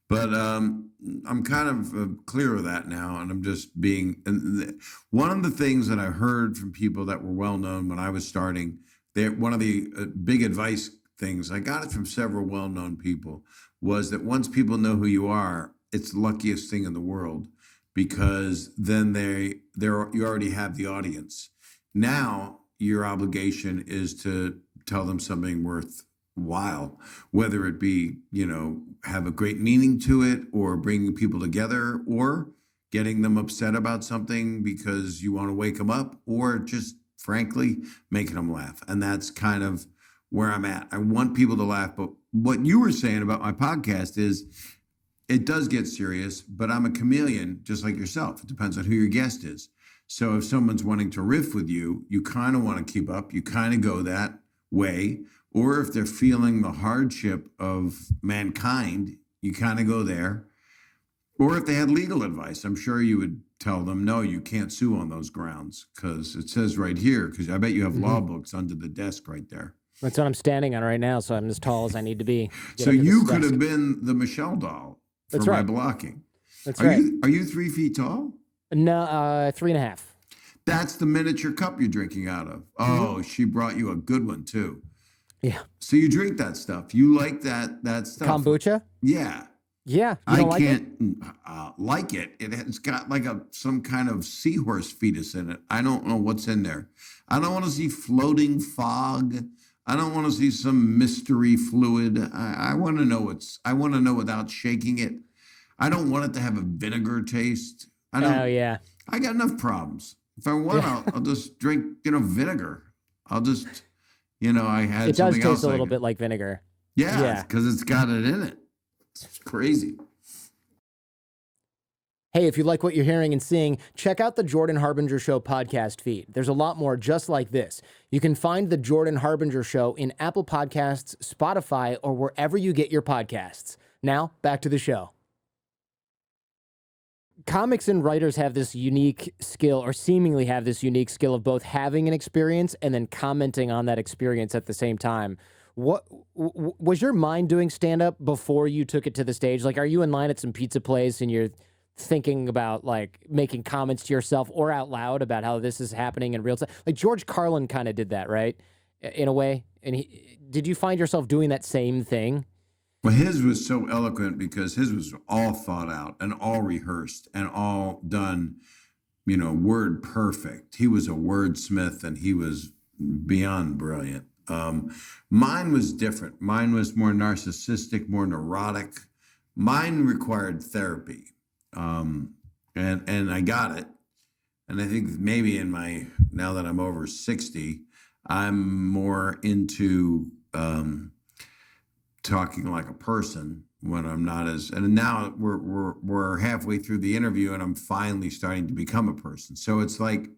But I'm kind of clear of that now, and I'm just being. One of the things that I heard from people that were well known when I was starting, one of the big advice things, I got it from several well-known people, was that once people know who you are, it's the luckiest thing in the world, because then you already have the audience. Now your obligation is to tell them something worthwhile, whether it be, have a great meaning to it, or bringing people together, or getting them upset about something because you want to wake them up, or just frankly making them laugh. And that's kind of where I'm at. I want people to laugh. But what you were saying about my podcast is it does get serious, but I'm a chameleon just like yourself. It depends on who your guest is. So if someone's wanting to riff with you, you kind of want to keep up. You kind of go that way. Or if they're feeling the hardship of mankind, you kind of go there. Or if they had legal advice, I'm sure you would tell them, no, you can't sue on those grounds, because it says right here, because I bet you have law books under the desk right there. That's what I'm standing on right now, so I'm as tall as I need to be. So you could have been the Michelle doll for my blocking. That's right. Are you 3 feet tall? No, 3.5. That's the miniature cup you're drinking out of. Oh, she brought you a good one too. Yeah. So you drink that stuff. You like that stuff. Kombucha? Yeah. Yeah. I can't like it. It's got like some kind of seahorse fetus in it. I don't know what's in there. I don't want to see floating fog. I don't want to see some mystery fluid. I want to know I want to know without shaking it. I don't want it to have a vinegar taste. Oh yeah. I got enough problems. If I want, I'll just drink, vinegar. I'll just, I had it something else. It does taste a little bit like vinegar. Yeah, because it's got it in it. It's crazy. Hey, if you like what you're hearing and seeing, check out the Jordan Harbinger Show podcast feed. There's a lot more just like this. You can find the Jordan Harbinger Show in Apple Podcasts, Spotify, or wherever you get your podcasts. Now, back to the show. Comics and writers have this unique skill, or seemingly have this unique skill, of both having an experience and then commenting on that experience at the same time. What was your mind doing stand-up before you took it to the stage? Like, are you in line at some pizza place and you're thinking about like making comments to yourself or out loud about how this is happening in real time? Like George Carlin kind of did that, right? In a way. And did you find yourself doing that same thing? Well, his was so eloquent because his was all thought out and all rehearsed and all done, word perfect. He was a wordsmith and he was beyond brilliant. Mine was different. Mine was more narcissistic, more neurotic. Mine required therapy. And I got it. And I think maybe now that I'm over 60, I'm more into, talking like a person when I'm not and now we're halfway through the interview and I'm finally starting to become a person. So it's like,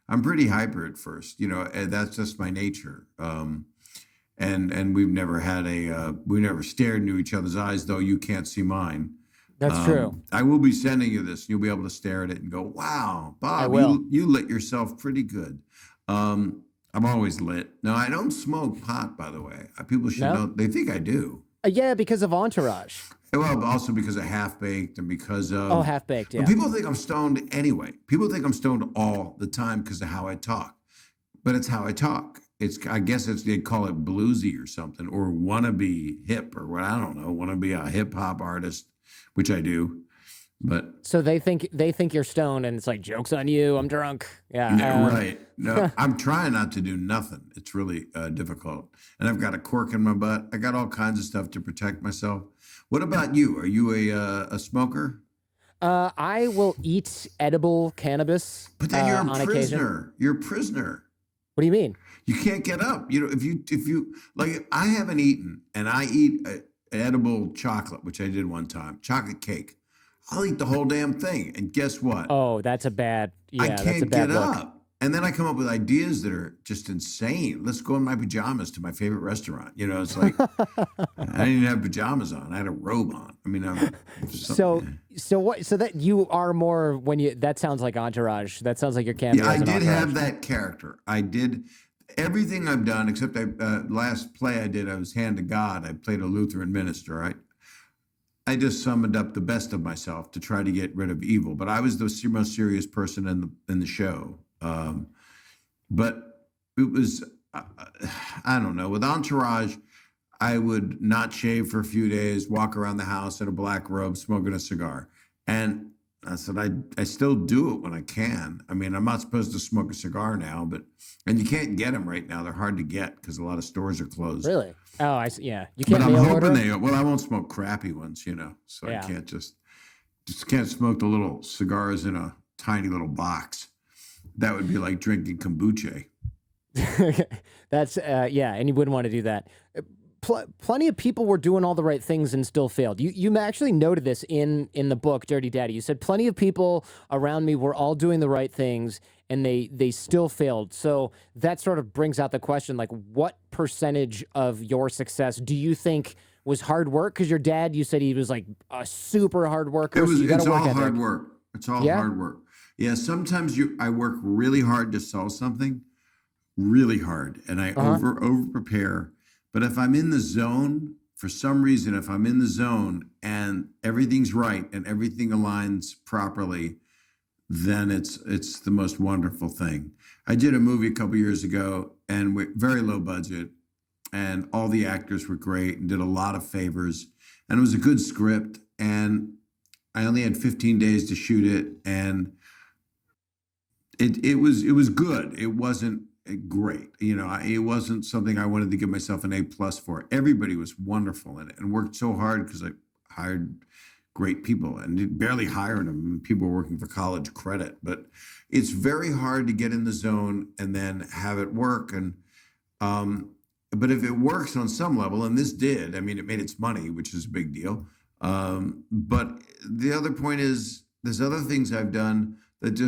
I'm pretty hyper at first, and that's just my nature. And we've never had we never stared into each other's eyes, though you can't see mine. That's true. I will be sending you this. You'll be able to stare at it and go, wow, Bob, you lit yourself pretty good. I'm always lit. No, I don't smoke pot, by the way. People should know. They think I do. Yeah, because of Entourage. Well, also because of Half Baked and because of... Oh, Half Baked, yeah. People think I'm stoned anyway. People think I'm stoned all the time because of how I talk. But it's how I talk. I guess they call it bluesy or something, or wanna be hip, or what, I don't know, wanna be a hip hop artist, which I do. But so they think you're stoned, and it's like, joke's on you, I'm drunk. Yeah, right. No, I'm trying not to do nothing. It's really difficult, and I've got a cork in my butt. I got all kinds of stuff to protect myself. What about you? Are you a smoker? I will eat edible cannabis. But then you're a prisoner. Occasion. You're a prisoner. What do you mean? You can't get up. If you like, I haven't eaten, and I eat edible chocolate, which I did one time, chocolate cake. I'll eat the whole damn thing. And guess what? Oh, that's a bad, I that's a can't bad get look. up. And then I come up with ideas that are just insane. Let's go in my pajamas to my favorite restaurant. It's like, I didn't even have pajamas on. I had a robe on. I mean, so that you are more that sounds like Entourage. That sounds like your cameo. Yeah, I did Entourage. have that character. I did everything I've done, except last play I did, I was Hand to God. I played a Lutheran minister, right? I just summoned up the best of myself to try to get rid of evil. But I was the most serious person in the show. But it was, I don't know. With Entourage, I would not shave for a few days, walk around the house in a black robe, smoking a cigar. And I said, I still do it when I can. I mean, I'm not supposed to smoke a cigar now, and you can't get them right now. They're hard to get because a lot of stores are closed. Really? Oh, I see. Yeah. You can't. But I'm mail hoping order? well, I won't smoke crappy ones, so yeah. I can't just can't smoke the little cigars in a tiny little box. That would be like drinking kombucha. That's yeah, and you wouldn't want to do that. Plenty of people were doing all the right things and still failed. You actually noted this in the book Dirty Daddy. You said plenty of people around me were all doing the right things and they still failed. So that sort of brings out the question, like, what percentage of your success do you think was hard work? Because your dad, you said he was like a super hard worker. It's all hard work. It's all hard work. Yeah, sometimes I work really hard to sell something, really hard, and I over prepare. But if I'm in the zone, for some reason, if I'm in the zone and everything's right and everything aligns properly, then it's the most wonderful thing. I did a movie a couple years ago, and very low budget, and all the actors were great and did a lot of favors, and it was a good script, and I only had 15 days to shoot it, and it was good. It wasn't great. It wasn't something I wanted to give myself an A+ for. Everybody was wonderful in it and worked so hard because I hired great people and barely hired them. People were working for college credit, but it's very hard to get in the zone and then have it work. And, but if it works on some level, and this did, I mean, it made its money, which is a big deal. But the other point is, there's other things I've done that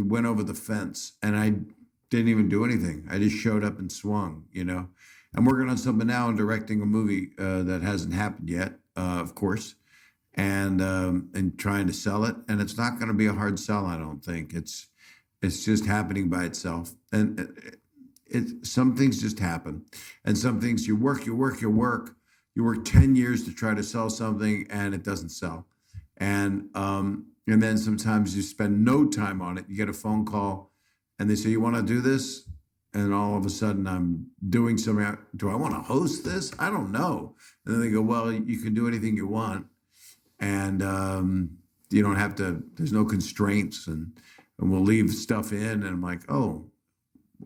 went over the fence, and I didn't even do anything. I just showed up and swung. I'm working on something now and directing a movie that hasn't happened yet, of course, and trying to sell it. And it's not going to be a hard sell, I don't think. It's just happening by itself, and some things just happen, and some things you work 10 years to try to sell something, and it doesn't sell, and then sometimes you spend no time on it. You get a phone call, and they say, "You want to do this?" And all of a sudden, I'm doing something. Do I want to host this? I don't know. And then they go, "Well, you can do anything you want, and you don't have to. There's no constraints, and we'll leave stuff in." And I'm like, "Oh."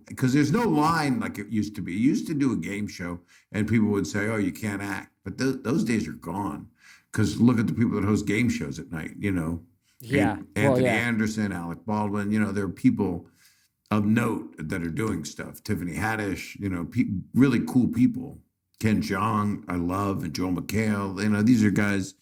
Because there's no line like it used to be. You used to do a game show and people would say, "Oh, you can't act." But those days are gone. Because look at the people that host game shows at night, Yeah. Anthony Anderson, Alec Baldwin, there are people of note that are doing stuff. Tiffany Haddish, really cool people. Ken Jeong, I love, and Joel McHale. These are guys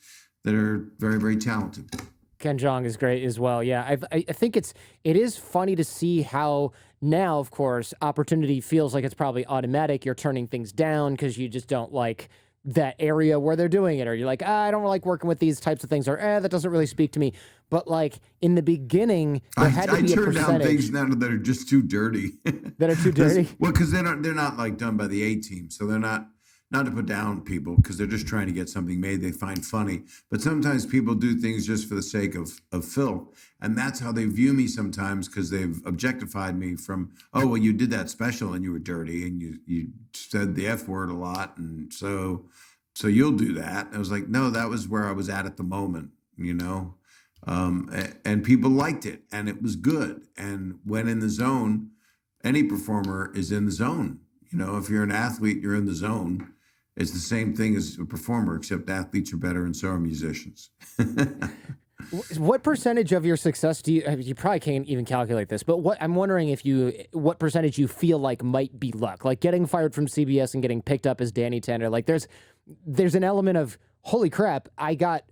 that are very, very talented. Ken Jeong is great as well. Yeah, I think it is funny to see how now, of course, opportunity feels like it's probably automatic. You're turning things down because you just don't like that area where they're doing it, or you're like, I don't like working with these types of things, or that doesn't really speak to me. But like in the beginning, there had to be a percentage. I turn down things now that are just too dirty. That are too dirty? Well, because they're not like done by the A team, so they're not to put down people, because they're just trying to get something made they find funny. But sometimes people do things just for the sake of filth. And that's how they view me sometimes, because they've objectified me from, "Oh, well, you did that special and you were dirty and you said the F word a lot. And so you'll do that." I was like, no, that was where I was at the moment, and people liked it and it was good. And when in the zone, any performer is in the zone. If you're an athlete, you're in the zone. It's the same thing as a performer, except athletes are better and so are musicians. What percentage of your success do you probably can't even calculate this, but I'm wondering what percentage you feel like might be luck, like getting fired from CBS and getting picked up as Danny Tanner. Like there's an element of, holy crap, I got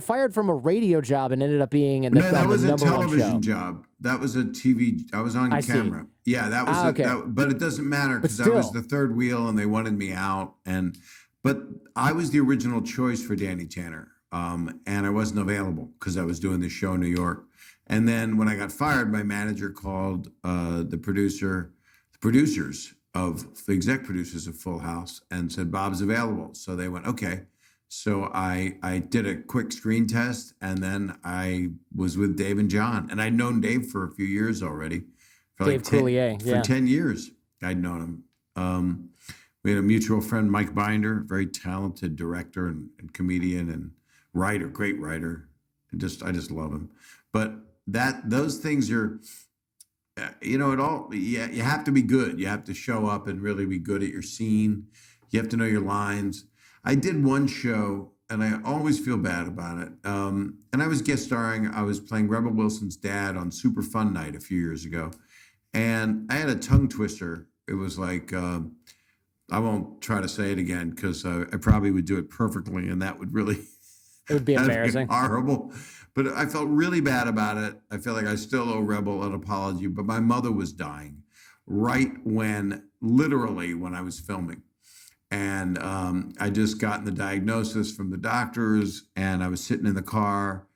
fired from a radio job and ended up being in the that was a television job. That was a TV. I was on camera. See. Yeah, that was okay. But it doesn't matter, because I was the third wheel and they wanted me out. But I was the original choice for Danny Tanner. And I wasn't available because I was doing this show in New York. And then when I got fired, my manager called the exec producers of Full House and said, "Bob's available." So they went, "Okay." So I did a quick screen test, and then I was with Dave and John. And I'd known Dave for a few years already. For Dave Coulier, For 10 years, I'd known him. We had a mutual friend, Mike Binder, very talented director and comedian and writer, great writer. I just love him. But those things are, you have to be good. You have to show up and really be good at your scene. You have to know your lines. I did one show, and I always feel bad about it. And I was guest starring. I was playing Rebel Wilson's dad on Super Fun Night a few years ago. And I had a tongue twister. It was like, I won't try to say it again, because I probably would do it perfectly, and that would really... It would be embarrassing. Horrible. But I felt really bad about it. I feel like I still owe Rebel an apology. But my mother was dying literally when I was filming. And I just gotten the diagnosis from the doctors, and I was sitting in the car,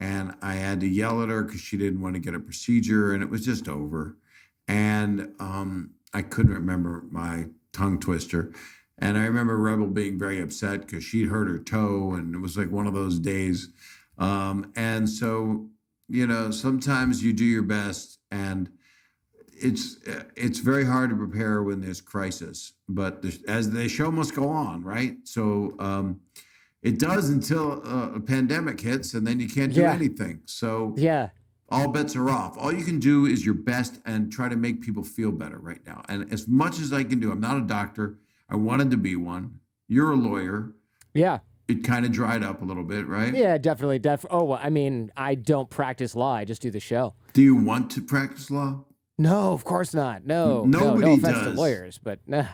and I had to yell at her because she didn't want to get a procedure, and it was just over. And I couldn't remember my tongue twister. And I remember Rebel being very upset because she'd hurt her toe, and it was like one of those days. And so, sometimes you do your best, and it's very hard to prepare when there's crisis. But as the show must go on, right? So it does until a pandemic hits, and then you can't do anything. So all bets are off. All you can do is your best and try to make people feel better right now. And as much as I can do, I'm not a doctor. I wanted to be one. You're a lawyer. Yeah. It kind of dried up a little bit, right? Yeah, definitely. Oh, well, I mean, I don't practice law. I just do the show. Do you want to practice law? No, of course not. No. Nobody no offense does. to lawyers, but no.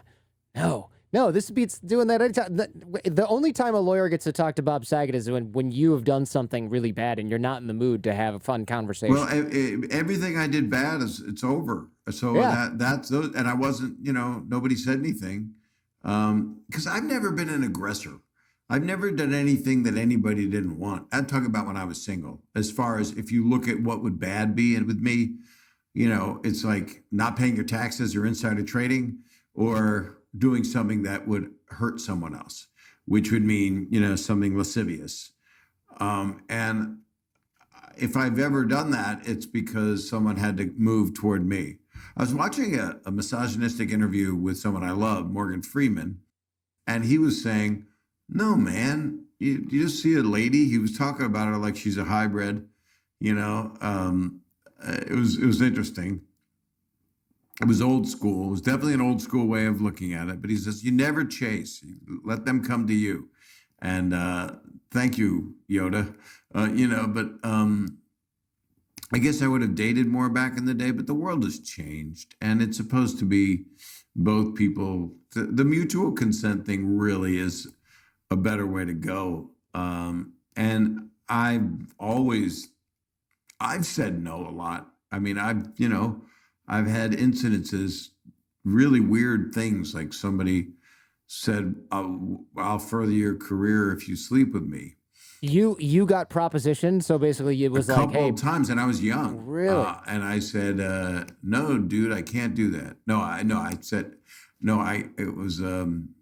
No, this beats doing that anytime. The only time a lawyer gets to talk to Bob Saget is when you have done something really bad and you're not in the mood to have a fun conversation. Well, everything I did bad it's over. So Yeah. that's those, and I wasn't, nobody said anything, because I've never been an aggressor. I've never done anything that anybody didn't want. I'm talking about when I was single. As far as if you look at what would bad be, and with me, it's like not paying your taxes or insider trading or doing something that would hurt someone else, which would mean, something lascivious. And if I've ever done that, it's because someone had to move toward me. I was watching a misogynistic interview with someone I love, Morgan Freeman, and he was saying, no, man, you just see a lady. He was talking about her like she's a hybrid, It was interesting. It was old school. It was definitely an old school way of looking at it. But he says, you never chase. You let them come to you. And thank you, Yoda. But I guess I would have dated more back in the day. But the world has changed. And it's supposed to be both people. The mutual consent thing really is a better way to go. And I've said no a lot. I mean, I've had incidences, really weird things, like somebody said, I'll further your career if you sleep with me. You got propositioned, so basically it was a like, couple of times, and I was young. Really? And I said, no, dude, I can't do that. I said, no, it was an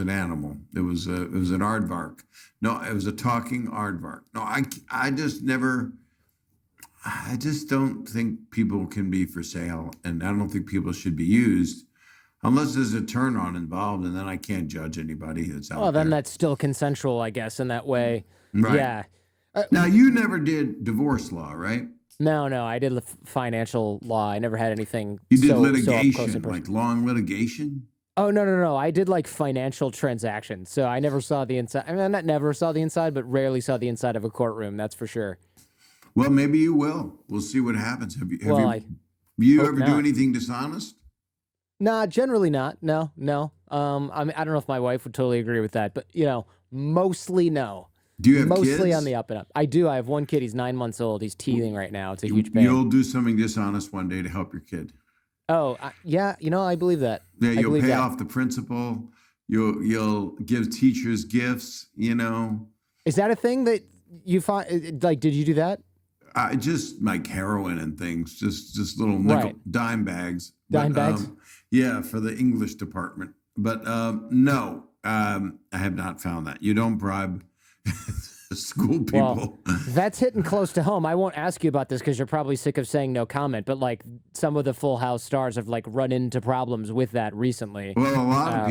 animal. It was an aardvark. No, it was a talking aardvark. No, I just don't think people can be for sale, and I don't think people should be used unless there's a turn on involved, and then I can't judge anybody that's out there. Well, then that's still consensual, I guess, in that way. Right. Yeah. Now, you never did divorce law, right? No, I did financial law. I never had anything. You did so litigation, like long litigation? Oh, no. I did like financial transactions. So I never saw the inside. I mean, not never saw the inside, but rarely saw the inside of a courtroom. That's for sure. Well, maybe you will. We'll see what happens. Have you ever do anything dishonest? Nah, generally not. No. I mean, I don't know if my wife would totally agree with that, but mostly no. Do you have mostly kids? On the up and up? I do. I have one kid. He's 9 months old. He's teething right now. It's a huge pain. You'll do something dishonest one day to help your kid. Oh, yeah. I believe that. Yeah, you'll pay off the principal. You'll give teachers gifts. Is that a thing that you find? Like, did you do that? Just like heroin and things, just little nickel, dime bags. Dime bags? Yeah, for the English department. But no, I have not found that. You don't bribe school people. Well, that's hitting close to home. I won't ask you about this because you're probably sick of saying no comment, but like some of the Full House stars have like run into problems with that recently. Well, a lot of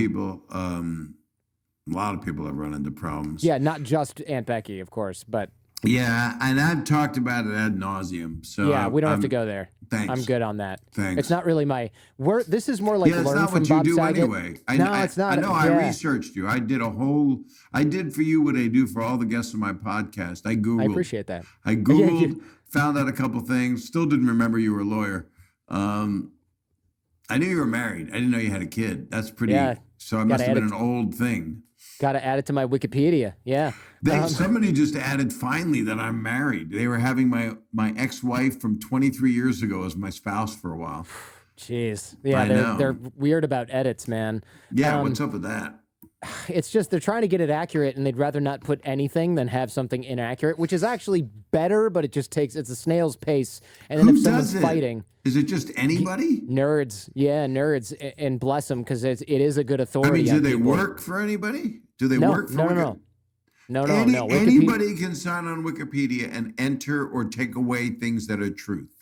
people have run into problems. Yeah, not just Aunt Becky, of course, but yeah, and I've talked about it ad nauseum. So yeah, we don't have to go there. Thanks. I'm good on that. Thanks. It's not really my work. This is more like learn from Bob Saget. Anyway. It's not. I know. I researched you. I did for you what I do for all the guests on my podcast. I Googled. I appreciate that. I Googled, found out a couple things. Still didn't remember you were a lawyer. I knew you were married. I didn't know you had a kid. That's pretty. Yeah, so it must have been an old thing. Got to add it to my Wikipedia. Yeah. Somebody just added finally that I'm married. They were having my ex-wife from 23 years ago as my spouse for a while. Jeez. Yeah, they're weird about edits, man. Yeah, what's up with that? It's just they're trying to get it accurate, and they'd rather not put anything than have something inaccurate, which is actually better, but it's a snail's pace. And then Who if someone's does it? fighting, is it just anybody? Nerds, and bless them because it is a good authority. I mean, do they work for anybody? Do they work for Wikipedia? No. Anybody can sign on Wikipedia and enter or take away things that are truth.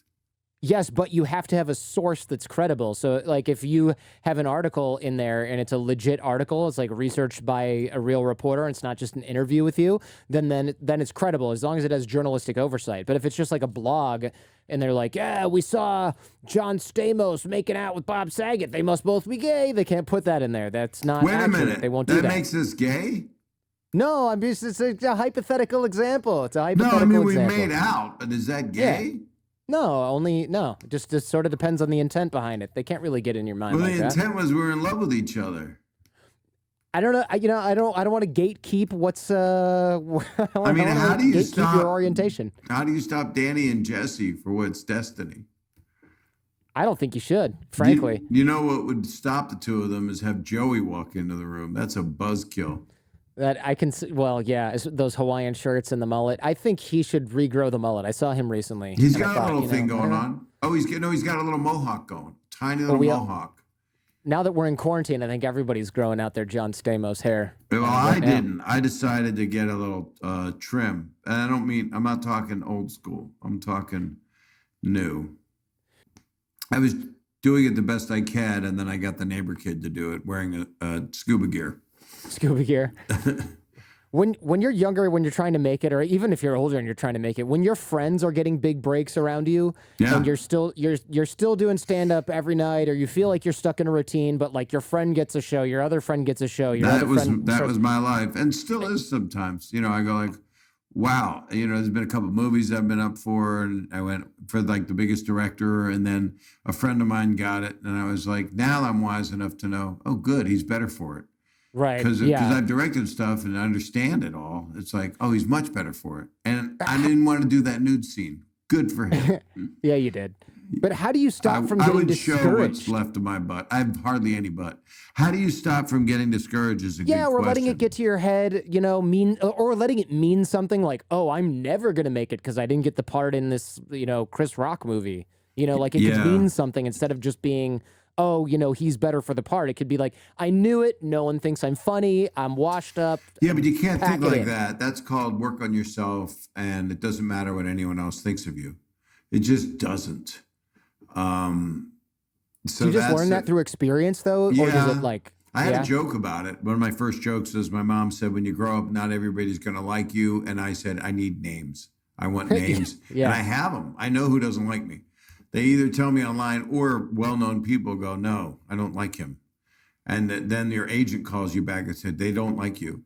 Yes, but you have to have a source that's credible. So, like, if you have an article in there and it's a legit article, it's like researched by a real reporter, and it's not just an interview with you, then it's credible as long as it has journalistic oversight. But if it's just like a blog and they're like, yeah, we saw John Stamos making out with Bob Saget, they must both be gay. They can't put that in there. That's not Wait accurate. a minute. They won't do that. That makes us gay? No, it's a hypothetical example. It's a hypothetical example. No, I mean, we made out, but is that gay? Yeah. No. Just sort of depends on the intent behind it. They can't really get in your mind. Well, like the that. intent was we were in love with each other. I don't know. I don't want to gatekeep what's. I mean, how do you stop your orientation? How do you stop Danny and Jesse for what's destiny? I don't think you should, frankly. You know what would stop the two of them is have Joey walk into the room. That's a buzzkill. That I can. Well, yeah, those Hawaiian shirts and the mullet. I think he should regrow the mullet. I saw him recently. He's got a little thing going on. Oh, he's got a little mohawk going. Tiny little mohawk. Now that we're in quarantine, I think everybody's growing out their John Stamos hair. Well, I didn't. I decided to get a little trim. And I'm not talking old school. I'm talking new. I was doing it the best I can, and then I got the neighbor kid to do it, wearing a scuba gear. Scuba gear. When you're younger, when you're trying to make it, or even if you're older and you're trying to make it, when your friends are getting big breaks around you, and you're still doing stand up every night, or you feel like you're stuck in a routine, but like your friend gets a show, your other friend gets a show, that was my life, and still is sometimes. I go like, wow, there's been a couple of movies I've been up for, and I went for like the biggest director, and then a friend of mine got it, and I was like, now I'm wise enough to know, oh, good, he's better for it. Right. Because I've directed stuff and I understand it all. It's like, oh, he's much better for it. And I didn't want to do that nude scene. Good for him. Yeah, you did. But how do you stop from getting discouraged? I would show what's left of my butt. I have hardly any butt. How do you stop from getting discouraged is a good question. Yeah, or letting it get to your head, or letting it mean something like, oh, I'm never going to make it because I didn't get the part in this, Chris Rock movie. Like it could mean something instead of just being, oh, he's better for the part. It could be like, I knew it. No one thinks I'm funny. I'm washed up. Yeah, but you can't think like that. That's called work on yourself, and it doesn't matter what anyone else thinks of you. It just doesn't. So you just learn that through experience, though? Yeah. Or does it like... I had a joke about it. One of my first jokes is my mom said, when you grow up, not everybody's going to like you. And I said, I need names. I want names. And I have them. I know who doesn't like me. They either tell me online or well-known people go, no, I don't like him. And then your agent calls you back and said, they don't like you.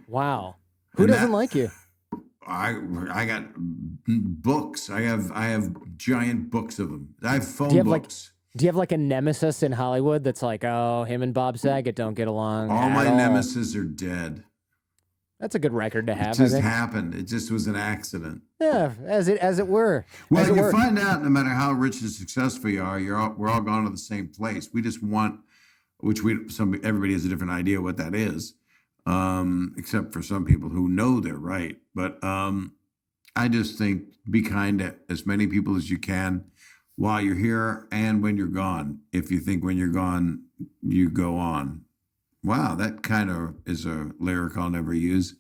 Wow. Who doesn't like you? I got books. I have giant books of them. I have phone books. Do you have like a nemesis in Hollywood that's like, oh, him and Bob Saget don't get along? All my nemesis are dead. That's a good record to have. It just happened. It just was an accident. Yeah, as it were. Well, you find out no matter how rich and successful you are, we're all going to the same place. We just want, everybody has a different idea what that is, except for some people who know they're right. But I just think be kind to as many people as you can while you're here and when you're gone. If you think when you're gone, you go on. Wow, that kind of is a lyric I'll never use.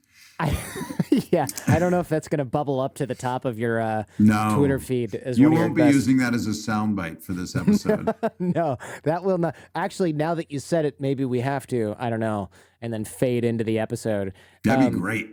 Yeah, I don't know if that's going to bubble up to the top of your Twitter feed. You won't be using that as a soundbite for this episode. No, that will not. Actually, now that you said it, maybe we have to. I don't know, and then fade into the episode. That'd be great.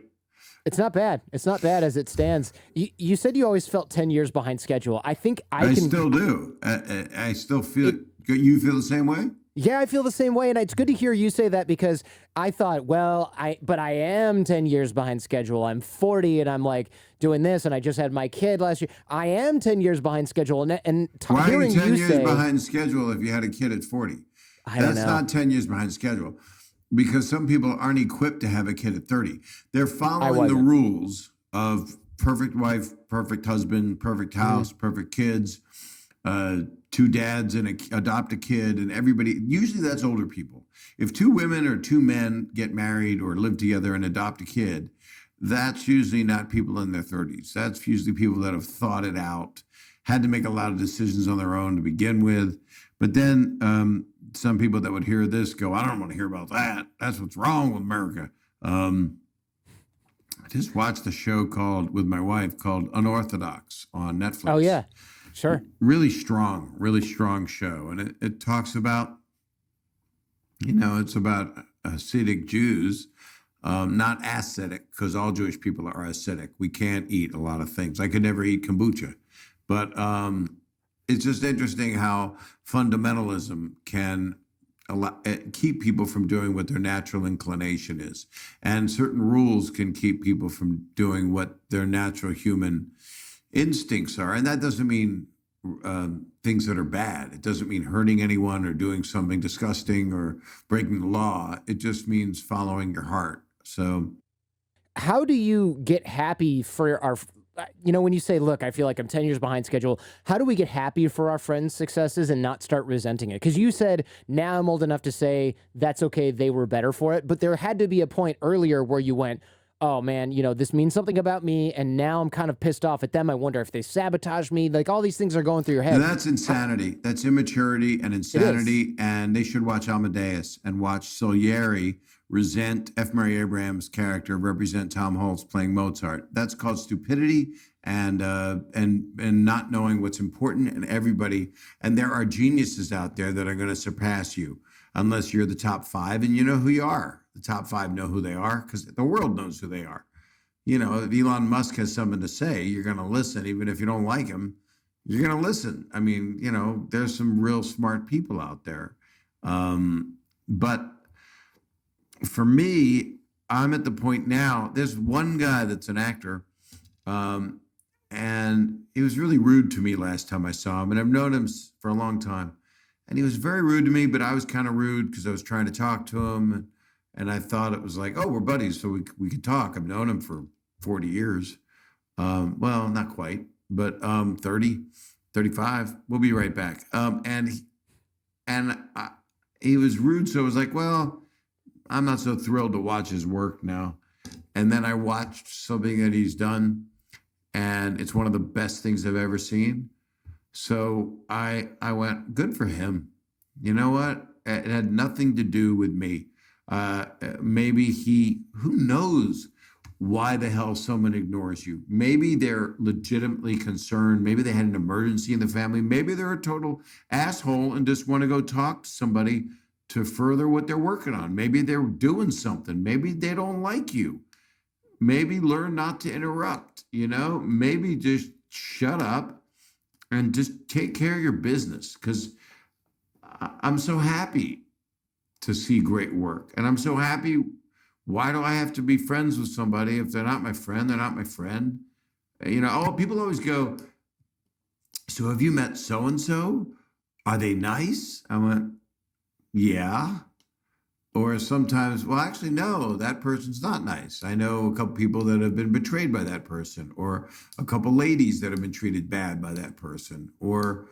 It's not bad. It's not bad as it stands. You said you always felt 10 years behind schedule. I think I still do. I still feel. You feel the same way? Yeah, I feel the same way, and it's good to hear you say that because I thought, but I am 10 years behind schedule. I'm 40, and I'm like doing this, and I just had my kid last year. I am 10 years behind schedule, and why are hearing you 10 you years say, behind schedule if you had a kid at 40? I don't know. That's not 10 years behind schedule because some people aren't equipped to have a kid at 30. They're following the rules of perfect wife, perfect husband, perfect house, perfect kids. Two dads and adopt a kid, and everybody, usually that's older people. If two women or two men get married or live together and adopt a kid, that's usually not people in their 30s. That's usually people that have thought it out, had to make a lot of decisions on their own to begin with. But then some people that would hear this go, I don't want to hear about that. That's what's wrong with America. I just watched a show with my wife called Unorthodox on Netflix. Oh, yeah. Sure. Really strong show. And it talks about, it's about Hasidic Jews, not ascetic, because all Jewish people are ascetic. We can't eat a lot of things. I could never eat kombucha. But it's just interesting how fundamentalism can keep people from doing what their natural inclination is. And certain rules can keep people from doing what their natural human instincts are. And that doesn't mean things that are bad. It doesn't mean hurting anyone or doing something disgusting or breaking the law. It just means following your heart. So How do you get happy for our, when you say, look, I feel like I'm 10 years behind schedule, how do we get happy for our friends' successes and not start resenting it? Because you said, now I'm old enough to say that's okay, they were better for it. But there had to be a point earlier where you went, oh man, this means something about me. And now I'm kind of pissed off at them. I wonder if they sabotage me. Like all these things are going through your head. and that's insanity. That's immaturity and insanity. And they should watch Amadeus and watch Salieri resent F. Murray Abraham's character, represent Tom Holtz playing Mozart. That's called stupidity and not knowing what's important. And everybody, and there are geniuses out there that are going to surpass you unless you're the top 5 and you know who you are. The top 5 know who they are because the world knows who they are. If Elon Musk has something to say, you're going to listen. Even if you don't like him, you're going to listen. I mean, there's some real smart people out there. But for me, I'm at the point now, there's one guy that's an actor, and he was really rude to me last time I saw him. And I've known him for a long time. And he was very rude to me, but I was kind of rude because I was trying to talk to him. And I thought it was like, oh, we're buddies, so we could talk. I've known him for 40 years. Well, not quite, but 30, 35. We'll be right back. He was rude, so I was like, well, I'm not so thrilled to watch his work now. And then I watched something that he's done, and it's one of the best things I've ever seen. So I went, good for him. You know what? It had nothing to do with me. Maybe who knows why the hell someone ignores you? Maybe they're legitimately concerned. Maybe they had an emergency in the family. Maybe they're a total asshole and just want to go talk to somebody to further what they're working on. Maybe they're doing something. Maybe they don't like you. Maybe learn not to interrupt, maybe just shut up and just take care of your business. Because I'm so happy to see great work. And I'm so happy. Why do I have to be friends with somebody? If they're not my friend, they're not my friend. People always go, so have you met so-and-so? Are they nice? I went, yeah. Or sometimes, well, actually, no, that person's not nice. I know a couple people that have been betrayed by that person, or a couple ladies that have been treated bad by that person, or,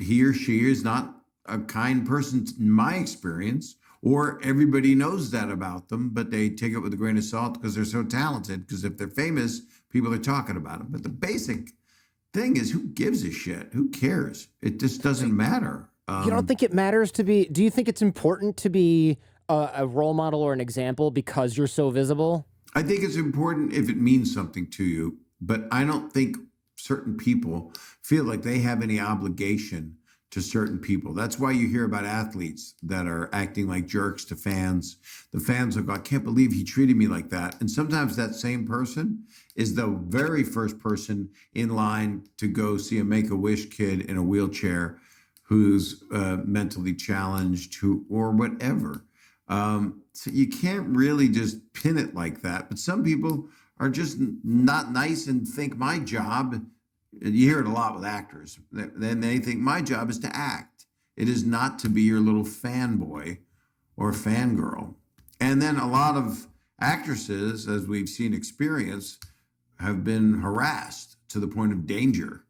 he or she is not a kind person in my experience, or everybody knows that about them, but they take it with a grain of salt because they're so talented, because if they're famous, people are talking about them. But the basic thing is, who gives a shit? Who cares? It just doesn't matter. You don't think it matters to be, do you think it's important to be a role model or an example because you're so visible? I think it's important if it means something to you, but I don't think certain people feel like they have any obligation to certain people. That's why you hear about athletes that are acting like jerks to fans. The fans will go, I can't believe he treated me like that. And sometimes that same person is the very first person in line to go see a Make-A-Wish kid in a wheelchair who's mentally challenged, or whatever. So you can't really just pin it like that. But some people are just not nice and think my job, and you hear it a lot with actors, then they think my job is to act. It is not to be your little fanboy or fangirl. And then a lot of actresses, as we've seen experience, have been harassed to the point of danger.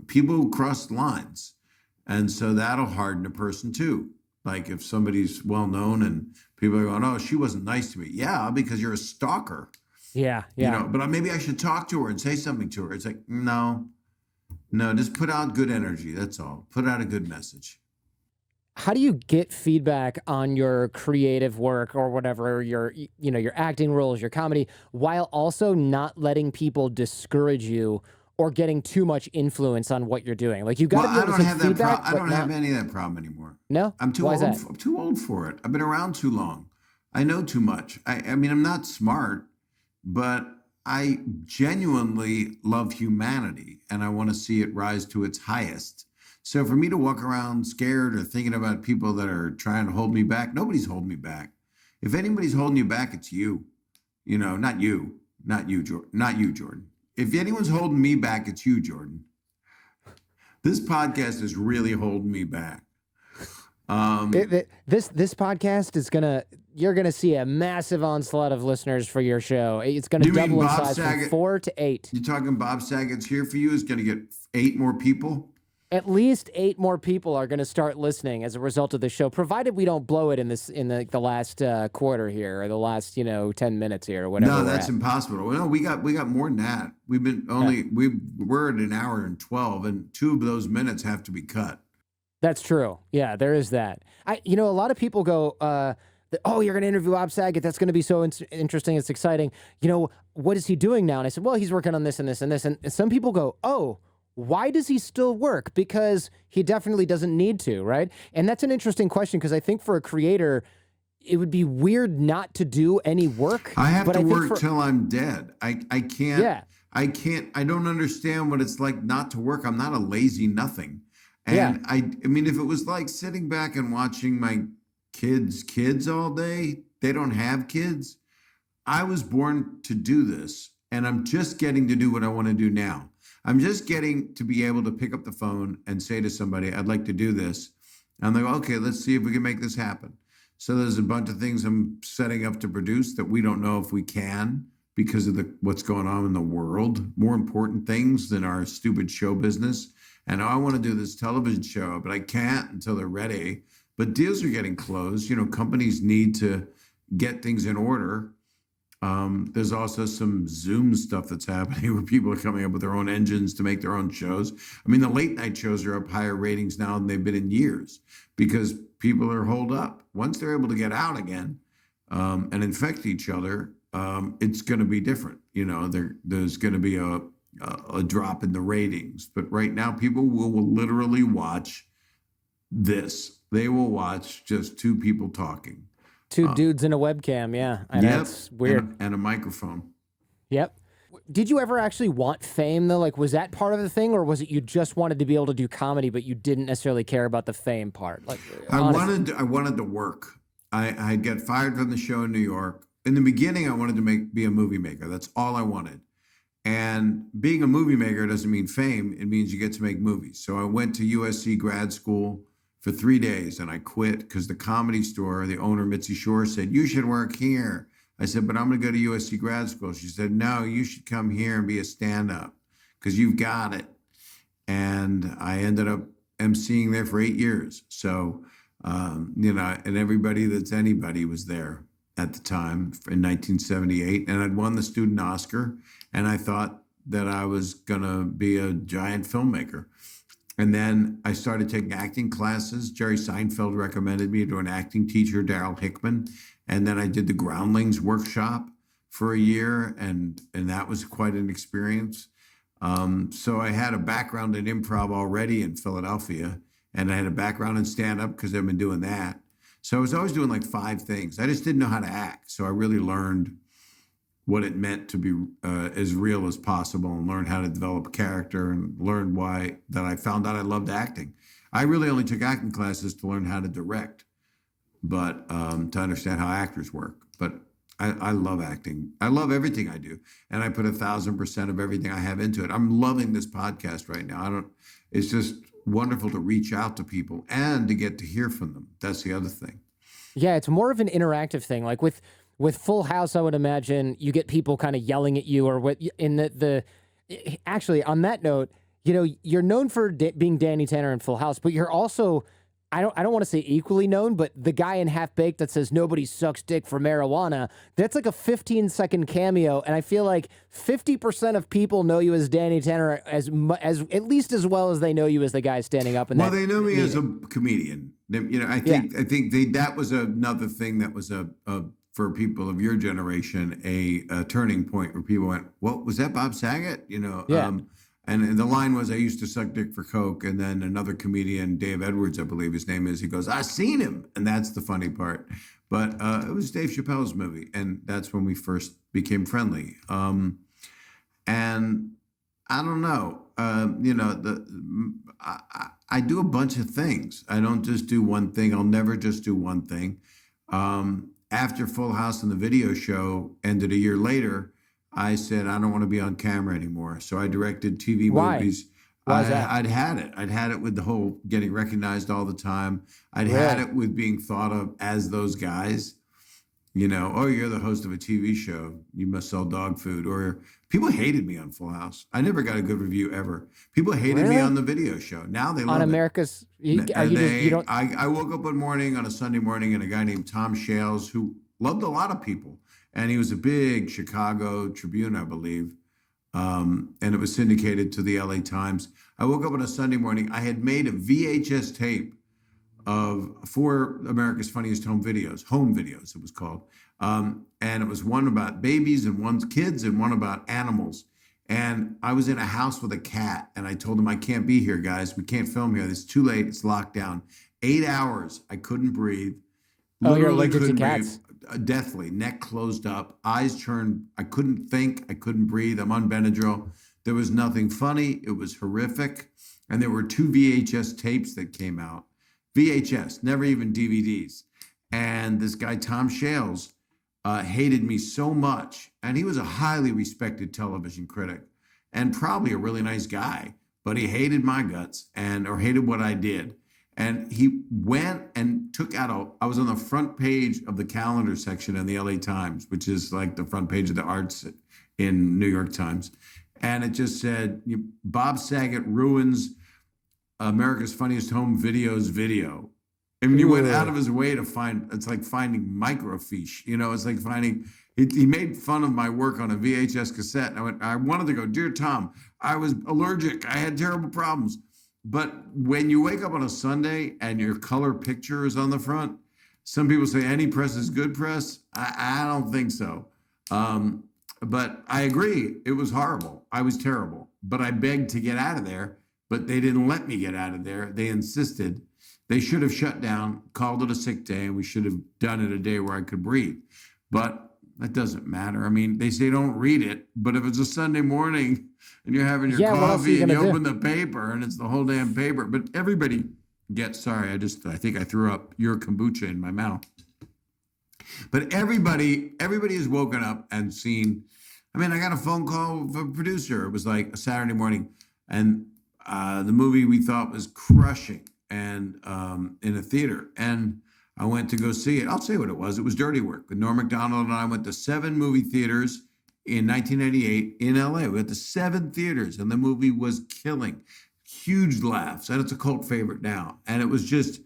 People cross lines. And so that'll harden a person too. Like if somebody's well known and people are going, oh, she wasn't nice to me. Yeah, because you're a stalker. Yeah. But maybe I should talk to her and say something to her. It's like, no, just put out good energy. That's all. Put out a good message. How do you get feedback on your creative work or whatever, your acting roles, your comedy, while also not letting people discourage you or getting too much influence on what you're doing? Like you got to be able to take feedback. I don't have any of that problem anymore. No? I'm too old. I'm too old for it. I've been around too long. I know too much. I mean, I'm not smart, but I genuinely love humanity and I want to see it rise to its highest. So for me to walk around scared or thinking about people that are trying to hold me back, nobody's holding me back. If anybody's holding you back, it's you. Not you, Not you, Jordan. Not you, Jordan. If anyone's holding me back, it's you, Jordan. This podcast is really holding me back. This podcast is you're gonna see a massive onslaught of listeners for your show. It's gonna double in size from 4 to 8. You're talking Bob Saget's here for you is gonna get 8 more people? At least 8 more people are gonna start listening as a result of the show, provided we don't blow it in the last quarter here, or the last 10 minutes here, or whatever. No, that's impossible. No, we got more than that. We're at an hour and 12, and 2 of those minutes have to be cut. That's true. Yeah, there is that. A lot of people go, oh, you're going to interview Bob Saget. That's going to be so interesting. It's exciting. What is he doing now? And I said, well, he's working on this and this and this. And some people go, oh, why does he still work? Because he definitely doesn't need to, right? And that's an interesting question, because I think for a creator, it would be weird not to do any work. I have to work till I'm dead. I can't. Yeah. I can't. I don't understand what it's like not to work. I'm not a lazy nothing. And yeah. I mean, if it was like sitting back and watching my kids all day, they don't have kids. I was born to do this, and I'm just getting to do what I want to do now. I'm just getting to be able to pick up the phone and say to somebody, I'd like to do this. And they go, okay, let's see if we can make this happen. So there's a bunch of things I'm setting up to produce that we don't know if we can because of what's going on in the world, more important things than our stupid show business. And I want to do this television show, but I can't until they're ready. But deals are getting closed. Companies need to get things in order. There's also some Zoom stuff that's happening where people are coming up with their own engines to make their own shows. I mean, the late night shows are up higher ratings now than they've been in years because people are holed up. Once they're able to get out again and infect each other, it's going to be different. There's going to be a drop in the ratings. But right now, people will literally watch this. They will watch just 2 people talking. 2 dudes in a webcam, yeah. I know, it's weird. And a microphone. Yep. Did you ever actually want fame, though? Like, was that part of the thing, or was it you just wanted to be able to do comedy, but you didn't necessarily care about the fame part? Like, I wanted to work. I'd get fired from the show in New York. In the beginning, I wanted to be a movie maker. That's all I wanted. And being a movie maker doesn't mean fame. It means you get to make movies. So I went to USC grad school for 3 days, and I quit because the Comedy Store, the owner, Mitzi Shore, said, you should work here. I said, but I'm going to go to USC grad school. She said, no, you should come here and be a stand-up because you've got it. And I ended up emceeing there for 8 years. So, and everybody that's anybody was there at the time in 1978. And I'd won the student Oscar, and I thought that I was going to be a giant filmmaker. And then I started taking acting classes. Jerry Seinfeld recommended me to an acting teacher, Darryl Hickman. And then I did the Groundlings workshop for a year, and that was quite an experience. So I had a background in improv already in Philadelphia, and I had a background in stand-up because I've been doing that. So I was always doing like 5 things. I just didn't know how to act. So I really learned what it meant to be as real as possible, and learn how to develop character, and learn why that I found out I loved acting. I really only took acting classes to learn how to direct, but to understand how actors work. But I love acting. I love everything I do. And I put 1,000% of everything I have into it. I'm loving this podcast right now. It's just wonderful to reach out to people and to get to hear from them. That's the other thing. Yeah, it's more of an interactive thing. Like with Full House, I would imagine you get people kind of yelling at you, or actually, on that note, you're known for being Danny Tanner in Full House, but you're also, I don't want to say equally known, but the guy in Half Baked that says nobody sucks dick for marijuana, that's like a 15-second cameo, and I feel like 50% of people know you as Danny Tanner as at least as well as they know you as the guy standing up in that. Well, they know me as a comedian. I think that was another thing that was for people of your generation, a turning point where people went, "What was that, Bob Saget?" Yeah. And the line was, "I used to suck dick for coke." And then another comedian, Dave Edwards, I believe his name is, he goes, "I seen him," and that's the funny part. But it was Dave Chappelle's movie, and that's when we first became friendly. And I don't know, I do a bunch of things. I don't just do one thing. I'll never just do one thing. After Full House and the video show ended a year later, I said, I don't want to be on camera anymore. So I directed TV Why? movies. Why is that? I'd had it. I'd had it with the whole getting recognized all the time. I'd had Really? it with being thought of as those guys. You know, oh, you're the host of a TV show. You must sell dog food. Or people hated me on Full House. I never got a good review ever. People hated me Really? on the video show. Now they love On it. America's, you, are And you just, you don't. I woke up one morning on a Sunday morning and a guy named Tom Shales, who loved a lot of people. And he was a big Chicago Tribune, I believe. And it was syndicated to the LA Times. I woke up on a Sunday morning. I had made a VHS tape of 4 America's Funniest Home Videos, it was called. And it was one about babies and one's kids and one about animals. And I was in a house with a cat and I told them, I can't be here, guys. We can't film here. It's too late. It's locked down. 8 hours. I couldn't breathe. Oh, you're Literally allergic to couldn't cats. breathe. Deathly. Neck closed up. Eyes turned. I couldn't think. I couldn't breathe. I'm on Benadryl. There was nothing funny. It was horrific. And there were 2 VHS tapes that came out. VHS, never even DVDs. And this guy, Tom Shales, hated me so much. And he was a highly respected television critic and probably a really nice guy, but he hated my guts or hated what I did. And he went and took out I was on the front page of the calendar section in the LA Times, which is like the front page of the arts in New York Times. And it just said, Bob Saget ruins America's Funniest Home Videos video. I mean, he went out of his way to find, it's like finding microfiche, it's like finding, he made fun of my work on a VHS cassette. And I wanted to go, dear Tom, I was allergic. I had terrible problems. But when you wake up on a Sunday and your color picture is on the front, some people say any press is good press. I don't think so. But I agree. It was horrible. I was terrible. But I begged to get out of there. But they didn't let me get out of there. They insisted. They should have shut down, called it a sick day, and we should have done it a day where I could breathe. But that doesn't matter. I mean, they say don't read it, but if it's a Sunday morning and you're having your coffee and you open the paper and it's the whole damn paper, but everybody gets, sorry, I think I threw up your kombucha in my mouth. But everybody has woken up and seen, I got a phone call from a producer. It was like a Saturday morning, and the movie we thought was crushing and in a theater. And I went to go see it. I'll say what it was. It was Dirty Work. Norm Macdonald and I went to 7 movie theaters in 1998 in LA. We went to 7 theaters and the movie was killing. Huge laughs. And it's a cult favorite now. And it was just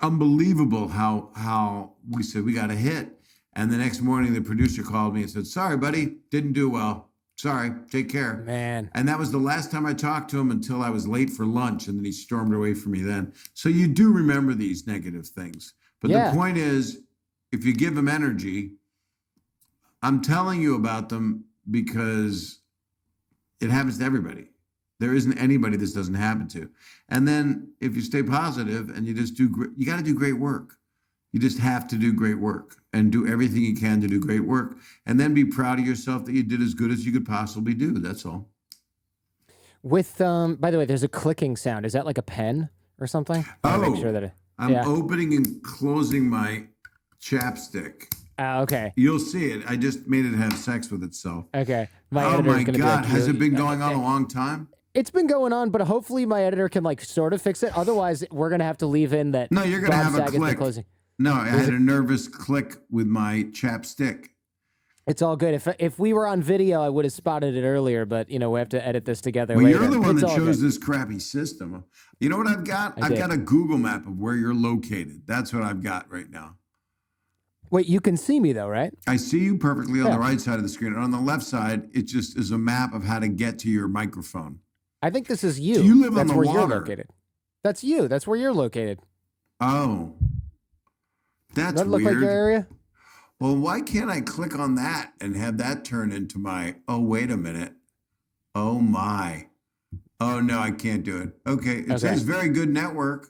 unbelievable how we said we got a hit. And the next morning the producer called me and said, sorry, buddy, didn't do well. Sorry, take care. Man. And that was the last time I talked to him until I was late for lunch, and then he stormed away from me then. So you do remember these negative things. But the point is, if you give them energy, I'm telling you about them because it happens to everybody. There isn't anybody this doesn't happen to. And then if you stay positive and you just you got to do great work. You just have to do great work and do everything you can to do great work. And then be proud of yourself that you did as good as you could possibly do. That's all. With, by the way, there's a clicking sound. Is that like a pen or something? Make sure that I'm opening and closing my chapstick. Okay. You'll see it. I just made it have sex with itself. Okay. Oh my God. Has it been going on a long time? It's been going on, but hopefully my editor can sort of fix it. Otherwise, we're going to have to leave in that. No, you're going to have a click. No, I had a nervous click with my chapstick. It's all good. If we were on video, I would have spotted it earlier, but we have to edit this together Well, later. You're the one that chose this crappy system. You know what I've got? I've got a Google map of where you're located. That's what I've got right now. Wait, you can see me though, right? I see you perfectly on the right side of the screen. And on the left side, it just is a map of how to get to your microphone. I think this is you. Do you live That's on the where water? You're located. That's you. That's where you're located. Oh. That's Does that look weird. like your area? Well, why can't I click on that and have that turn into my, oh, wait a minute. Oh, my. Oh, no, I can't do it. Okay. It says very good network.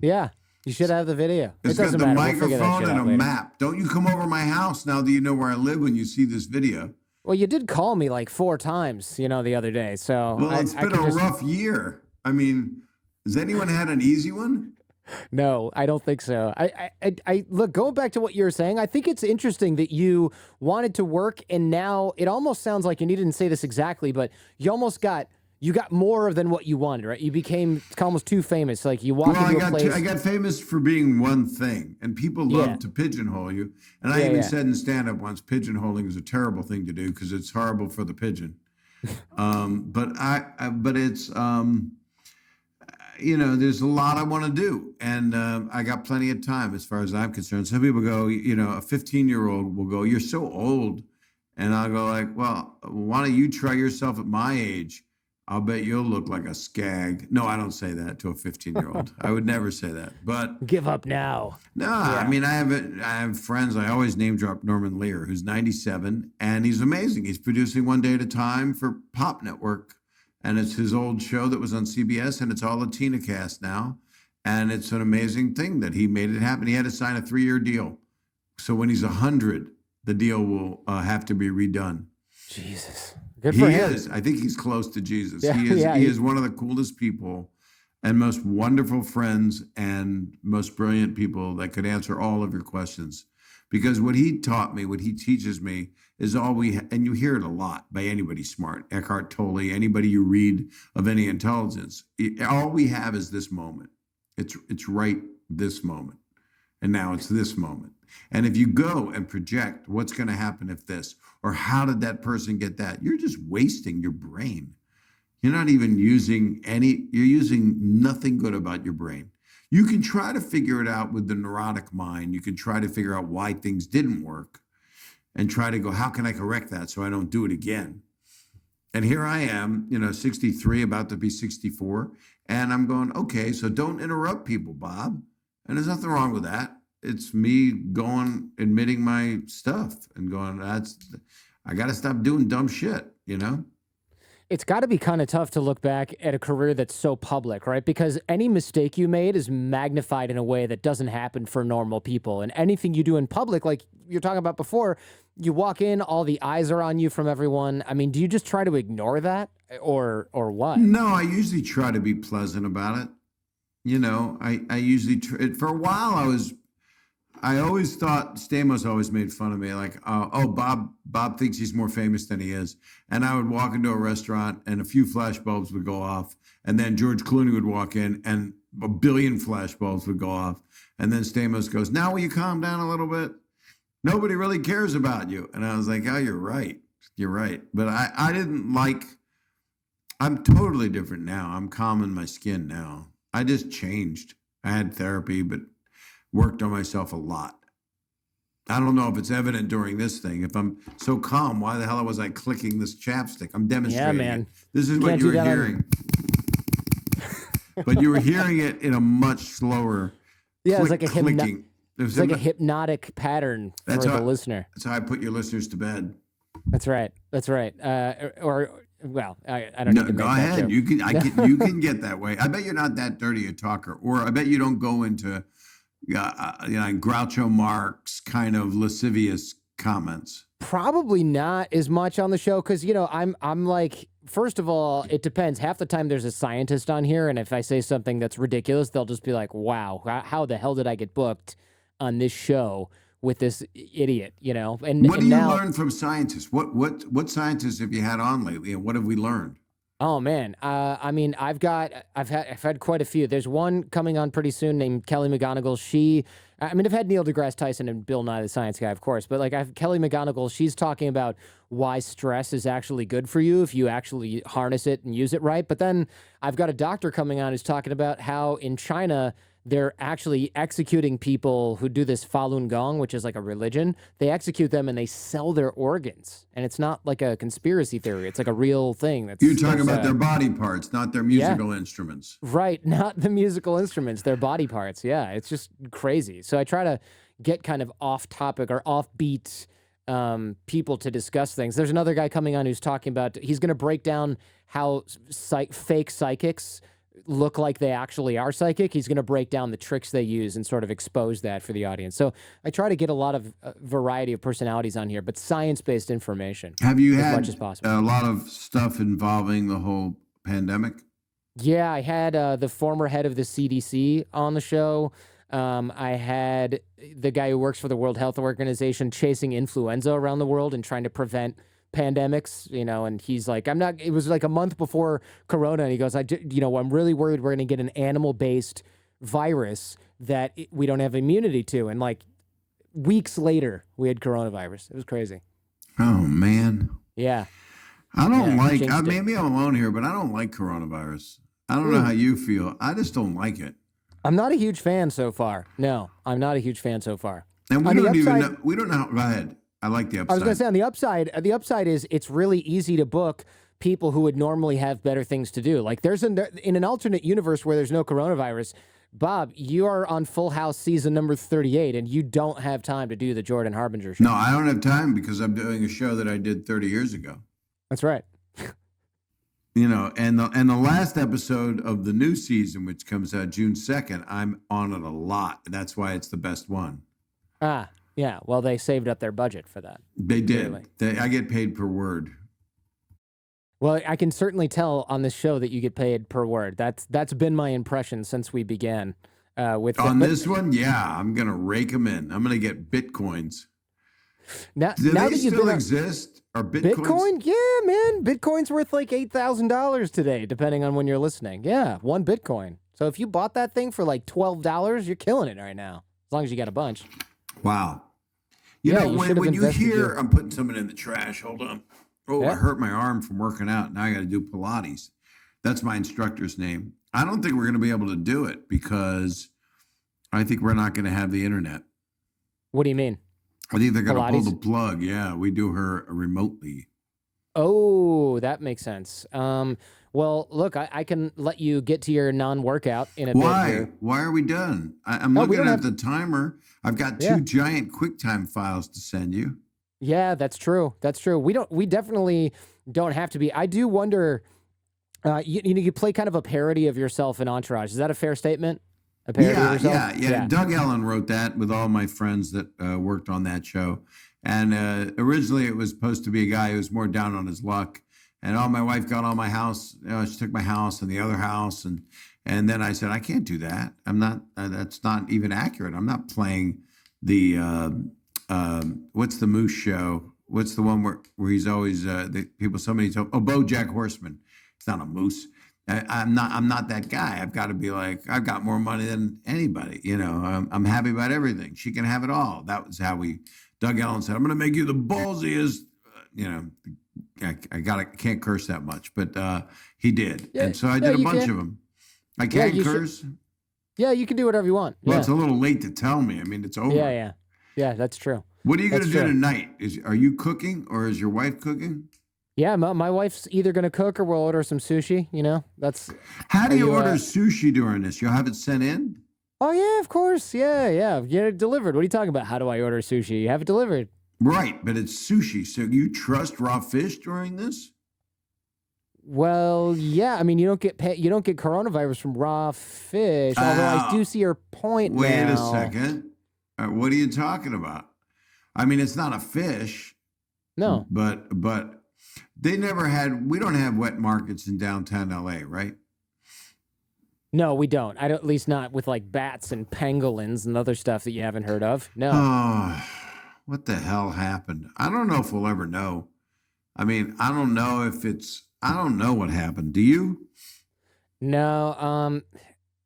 Yeah. You should have the video. It's it doesn't got the matter. microphone and a map. Don't you come over my house now that you know where I live when you see this video. Well, you did call me 4 times, the other day. So well, it's been a rough year. I mean, has anyone had an easy one? No, I don't think so. I look, going back to what you were saying, I think it's interesting that you wanted to work, and now it almost sounds like, and you didn't say this exactly, but you got more than what you wanted, right? You became almost too famous. Like you walk into a place. I got famous for being one thing, and people love to pigeonhole you. And I even said in stand-up once, pigeonholing is a terrible thing to do because it's horrible for the pigeon. But it's there's a lot I want to do, and I got plenty of time as far as I'm concerned. Some people go, a 15-year-old will go, "You're so old," and I'll go like, "Well, why don't you try yourself at my age? I'll bet you'll look like a skag." No, I don't say that to a 15-year-old. I would never say that. But give up now. No, I mean, I have friends. I always name drop Norman Lear, who's 97, and he's amazing. He's producing One Day at a Time for Pop Network. And it's his old show that was on CBS, and it's all Latina cast now. And it's an amazing thing that he made it happen. He had to sign a 3-year deal. So when he's 100, the deal will have to be redone. Jesus. Good for him. He is. I think he's close to Jesus. Yeah, he is one of the coolest people and most wonderful friends and most brilliant people that could answer all of your questions. Because what he taught me, what he teaches me, is and you hear it a lot by anybody smart, Eckhart Tolle, anybody you read of any intelligence. All we have is this moment. It's right this moment. And now it's this moment. And if you go and project what's going to happen if this, or how did that person get that, you're just wasting your brain. You're not even you're using nothing good about your brain. You can try to figure it out with the neurotic mind. You can try to figure out why things didn't work and try to go, how can I correct that so I don't do it again? And here I am, 63, about to be 64. And I'm going, okay, so don't interrupt people, Bob. And there's nothing wrong with that. It's me admitting my stuff and going, I got to stop doing dumb shit, It's got to be kind of tough to look back at a career that's so public, right? Because any mistake you made is magnified in a way that doesn't happen for normal people. And anything you do in public, like you're talking about before, you walk in, all the eyes are on you from everyone. I mean, do you just try to ignore that or what? No, I usually try to be pleasant about it. I usually, for a while I always thought Stamos always made fun of me, like, Bob thinks he's more famous than he is. And I would walk into a restaurant and a few flash bulbs would go off. And then George Clooney would walk in and a billion flash bulbs would go off. And then Stamos goes, "Now will you calm down a little bit? Nobody really cares about you." And I was like, "Oh, you're right. You're right." But I'm totally different now. I'm calm in my skin now. I just changed. I had therapy, but worked on myself a lot. I don't know if it's evident during this thing. If I'm so calm, why the hell was I clicking this chapstick? I'm demonstrating. Yeah, man. It. This is what you were hearing. But you were hearing it in a much slower it's like a hypnotic pattern for the listener. That's how I put your listeners to bed. That's right. I don't know. Go ahead. You can get that way. I bet you're not that dirty a talker, or I bet you don't go into Groucho Marx kind of lascivious comments. Probably not as much on the show because I'm like, first of all, it depends. Half the time there's a scientist on here, and if I say something that's ridiculous, they'll just be like, "Wow, how the hell did I get booked on this show with this idiot?" And what do you learn from scientists? What scientists have you had on lately, and what have we learned? Oh man, I mean, I've had quite a few. There's one coming on pretty soon named Kelly McGonigal. I've had Neil deGrasse Tyson and Bill Nye the Science Guy, of course, but like I have Kelly McGonigal. She's talking about why stress is actually good for you if you actually harness it and use it right. But then I've got a doctor coming on who's talking about how in China they're actually executing people who do this Falun Gong, which is like a religion. They execute them and they sell their organs. And it's not like a conspiracy theory. It's like a real thing. You're talking about their body parts, not their musical instruments. Right. Not the musical instruments, their body parts. Yeah. It's just crazy. So I try to get kind of off topic or offbeat people to discuss things. There's another guy coming on who's talking about, he's going to break down how fake psychics look like they actually are psychic. He's going to break down the tricks they use and sort of expose that for the audience. So I try to get a lot of variety of personalities on here, but science-based information. Have you as had much as possible. A lot of stuff involving the whole pandemic? Yeah, I had the former head of the CDC on the show. I had the guy who works for the World Health Organization chasing influenza around the world and trying to prevent pandemics, and he's like, it was like a month before Corona, and he goes, I'm really worried we're going to get an animal-based virus that we don't have immunity to. And like weeks later, we had coronavirus. It was crazy. Oh, man. Yeah. I don't maybe I'm alone here, but I don't like coronavirus. I don't know how you feel. I just don't like it. I'm not a huge fan so far. No, I'm not a huge fan so far. And we don't know. Go ahead. I like the upside. I was going to say on the upside is it's really easy to book people who would normally have better things to do. Like in an alternate universe where there's no coronavirus, Bob, you are on Full House season number 38 and you don't have time to do the Jordan Harbinger show. No, I don't have time because I'm doing a show that I did 30 years ago. That's right. And the last episode of the new season, which comes out June 2nd, I'm on it a lot. And that's why it's the best one. Ah, yeah. Well, they saved up their budget for that. They did. I get paid per word. Well, I can certainly tell on this show that you get paid per word. That's been my impression since we began. This one, yeah, I'm gonna rake them in. I'm gonna get bitcoins. Do they still exist? Are bitcoins? Bitcoin? Yeah, man. Bitcoin's worth like $8,000 today, depending on when you're listening. Yeah, one Bitcoin. So if you bought that thing for like $12, you're killing it right now. As long as you got a bunch. Wow. When you hear, I'm putting something in the trash. Hold on. Oh, I hurt my arm from working out. Now I got to do Pilates. That's my instructor's name. I don't think we're going to be able to do it because I think we're not going to have the internet. What do you mean? I think they're going to pull the plug. Yeah, we do her remotely. Oh, that makes sense. Well, look, I can let you get to your non-workout in a bit here. Why are we done? I'm looking at the timer. I've got two giant QuickTime files to send you. Yeah, that's true. That's true. We definitely don't have to be. I do wonder, you play kind of a parody of yourself in Entourage. Is that a fair statement? A parody of yourself? Yeah. Doug Ellen wrote that with all my friends that worked on that show. And originally it was supposed to be a guy who was more down on his luck. And my wife got on my house. She took my house and the other house. And then I said, I can't do that. I'm not, that's not even accurate. I'm not playing the, what's the Moose show? What's the one where he's always, somebody told, BoJack Horseman. It's not a moose. I'm not that guy. I've got to be like, I've got more money than anybody. I'm happy about everything. She can have it all. That was how Doug Ellen said, I'm going to make you the ballsiest, I can't curse that much, but he did. Yeah, and so I did a bunch of them. I can't curse. Yeah, you can do whatever you want. Well, it's a little late to tell me. I mean, it's over. Yeah, that's true. What are you going to do tonight? Are you cooking or is your wife cooking? Yeah, my wife's either going to cook or we'll order some sushi. That's. How do you order sushi during this? You'll have it sent in? Oh, yeah, of course. Yeah. Get it delivered. What are you talking about? How do I order sushi? You have it delivered. Right, but it's sushi. So you trust raw fish during this? Well, yeah. I mean, you don't get coronavirus from raw fish. Although I do see your point. Wait a second. What are you talking about? I mean, it's not a fish. No. But we don't have wet markets in downtown LA, right? No, we don't. At least not with like bats and pangolins and other stuff that you haven't heard of. No. Oh, what the hell happened? I don't know if we'll ever know. I mean, I don't know what happened. Do you? No.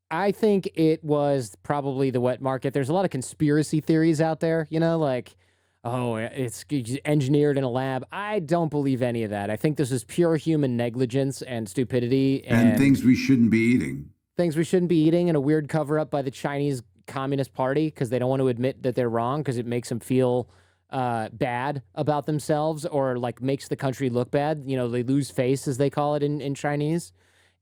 I think it was probably the wet market. There's a lot of conspiracy theories out there, like, it's engineered in a lab. I don't believe any of that. I think this is pure human negligence and stupidity. And things we shouldn't be eating. Things we shouldn't be eating, and a weird cover-up by the Chinese Communist Party because they don't want to admit that they're wrong because it makes them feel bad about themselves or like makes the country look bad. They lose face, as they call it in Chinese.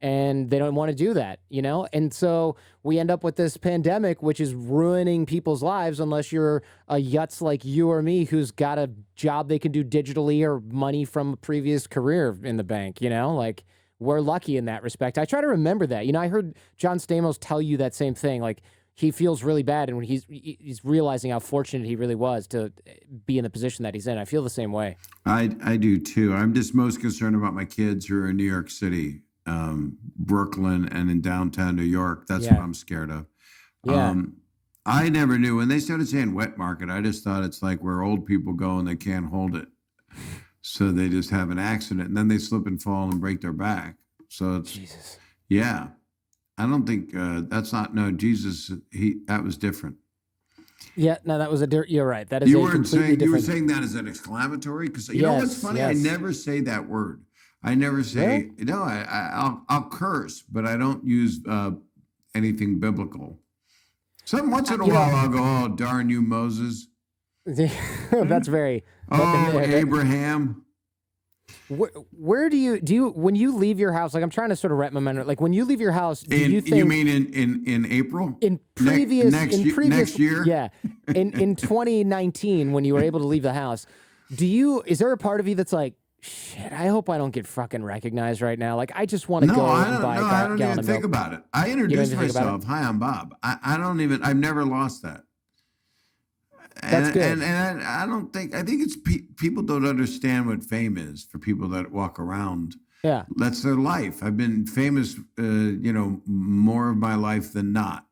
And they don't want to do that, And so we end up with this pandemic, which is ruining people's lives unless you're a yutz like you or me who's got a job they can do digitally or money from a previous career in the bank, Like, we're lucky in that respect. I try to remember that. I heard John Stamos tell you that same thing. Like, he feels really bad, and when he's realizing how fortunate he really was to be in the position that he's in. I feel the same way. I do, too. I'm just most concerned about my kids who are in New York City. Brooklyn and in downtown New York. That's Yeah. what I'm scared of. Yeah. I never knew when they started saying wet market. I just thought it's like where old people go and they can't hold it, so they just have an accident and then they slip and fall and break their back. So it's Jesus. yeah. I don't think that's not no Jesus. That was different. Yeah, no, that was you're right. That is You a weren't completely saying different. you were saying that as an exclamatory because you know what's Yes, funny? I yes. never say that word. I never say Really? no. I'll curse, but I don't use anything biblical. Some once in a while I'll go, oh darn you, Moses. That's very. Oh Abraham. Where do you when you leave your house? Like I'm trying to sort of wrap my mind. Like when you leave your house, do you think you mean in April? in previous next year? Yeah, in 2019 when you were able to leave the house, is there a part of you that's like, shit, I hope I don't get fucking recognized right now. Like I just want to go and buy a I don't gallon even of think milk. about it. I introduced even think about myself. Hi, I'm Bob. I don't even. I've never lost that. That's good. And I don't think. I think it's people don't understand what fame is for people that walk around. Yeah. That's their life. I've been famous, more of my life than not.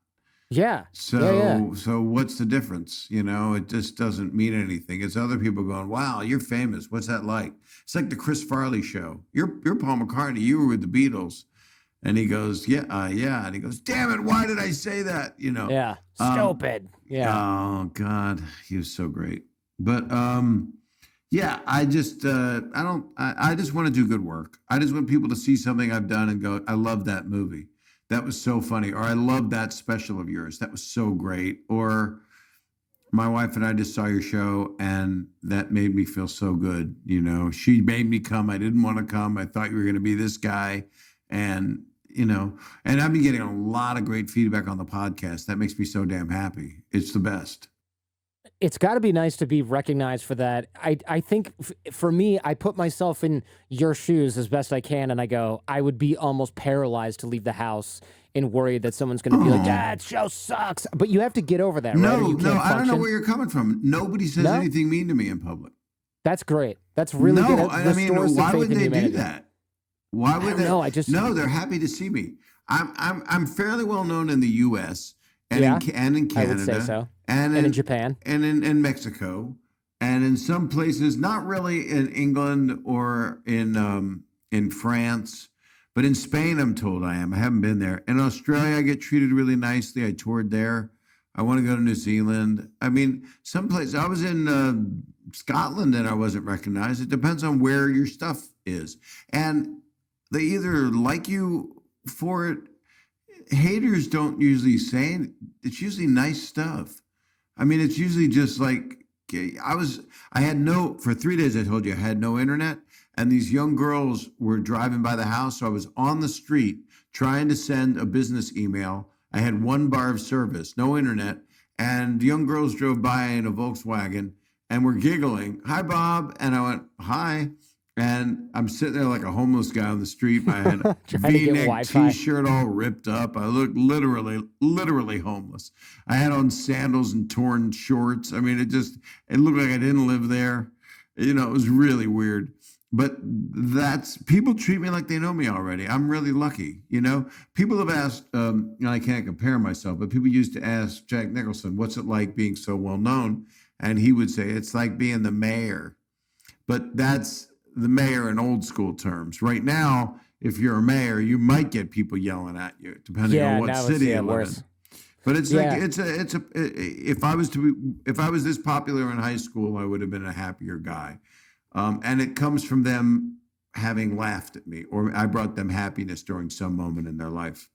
Yeah. So what's the difference? It just doesn't mean anything. It's other people going, wow, you're famous. What's that like? It's like the Chris Farley show. You're Paul McCartney. You were with the Beatles. And he goes, yeah. And he goes, damn it, why did I say that? Yeah. Stupid. Yeah. Oh God, he was so great. But yeah, I just I just want to do good work. I just want people to see something I've done and go, I love that movie. That was so funny. Or I love that special of yours. That was so great. Or my wife and I just saw your show and that made me feel so good. She made me come. I didn't want to come. I thought you were going to be this guy. And and I've been getting a lot of great feedback on the podcast. That makes me so damn happy. It's the best. It's got to be nice to be recognized for that. I think for me, I put myself in your shoes as best I can, and I go, I would be almost paralyzed to leave the house and worried that someone's going to be like, that show sucks. But you have to get over that, right? Or you can't I don't know where you're coming from. Nobody says anything mean to me in public. That's great. That's really good. I mean, why would they do that? Why would they? No, they're happy to see me. I'm fairly well known in the U.S. and in Canada, I would say so. and in Japan, and in Mexico, and in some places, not really in England or in France, but in Spain. I'm told I am. I haven't been there. In Australia, I get treated really nicely. I toured there. I want to go to New Zealand. I mean, some places. I was in Scotland and I wasn't recognized. It depends on where your stuff is, and they either like you for it. Haters don't usually say it. It's usually nice stuff. I mean, it's usually just like, for 3 days, I told you I had no internet. And these young girls were driving by the house. So I was on the street trying to send a business email. I had 1 bar of service, no internet. And young girls drove by in a Volkswagen and were giggling. Hi, Bob. And I went, hi. And I'm sitting there like a homeless guy on the street. I had a V-neck T-shirt all ripped up. I looked literally homeless. I had on sandals and torn shorts. I mean, it looked like I didn't live there. It was really weird. But people treat me like they know me already. I'm really lucky. People have asked, and I can't compare myself, but people used to ask Jack Nicholson, what's it like being so well known? And he would say, it's like being the mayor. But that's the mayor in old school terms. Right now, if you're a mayor, you might get people yelling at you, depending on what city you live in. But it's like if I was this popular in high school, I would have been a happier guy. And it comes from them having laughed at me, or I brought them happiness during some moment in their life.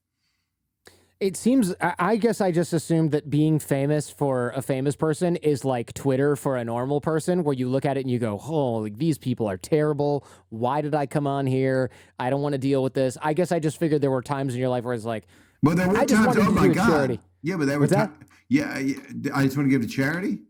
It seems, I guess I just assumed that being famous for a famous person is like Twitter for a normal person, where you look at it and you go, oh, like, these people are terrible. Why did I come on here? I don't want to deal with this. I guess I just figured there were times in your life where it's like, well, there were times, oh my God. Charity. Yeah, but there were times. Yeah, I just want to give to charity.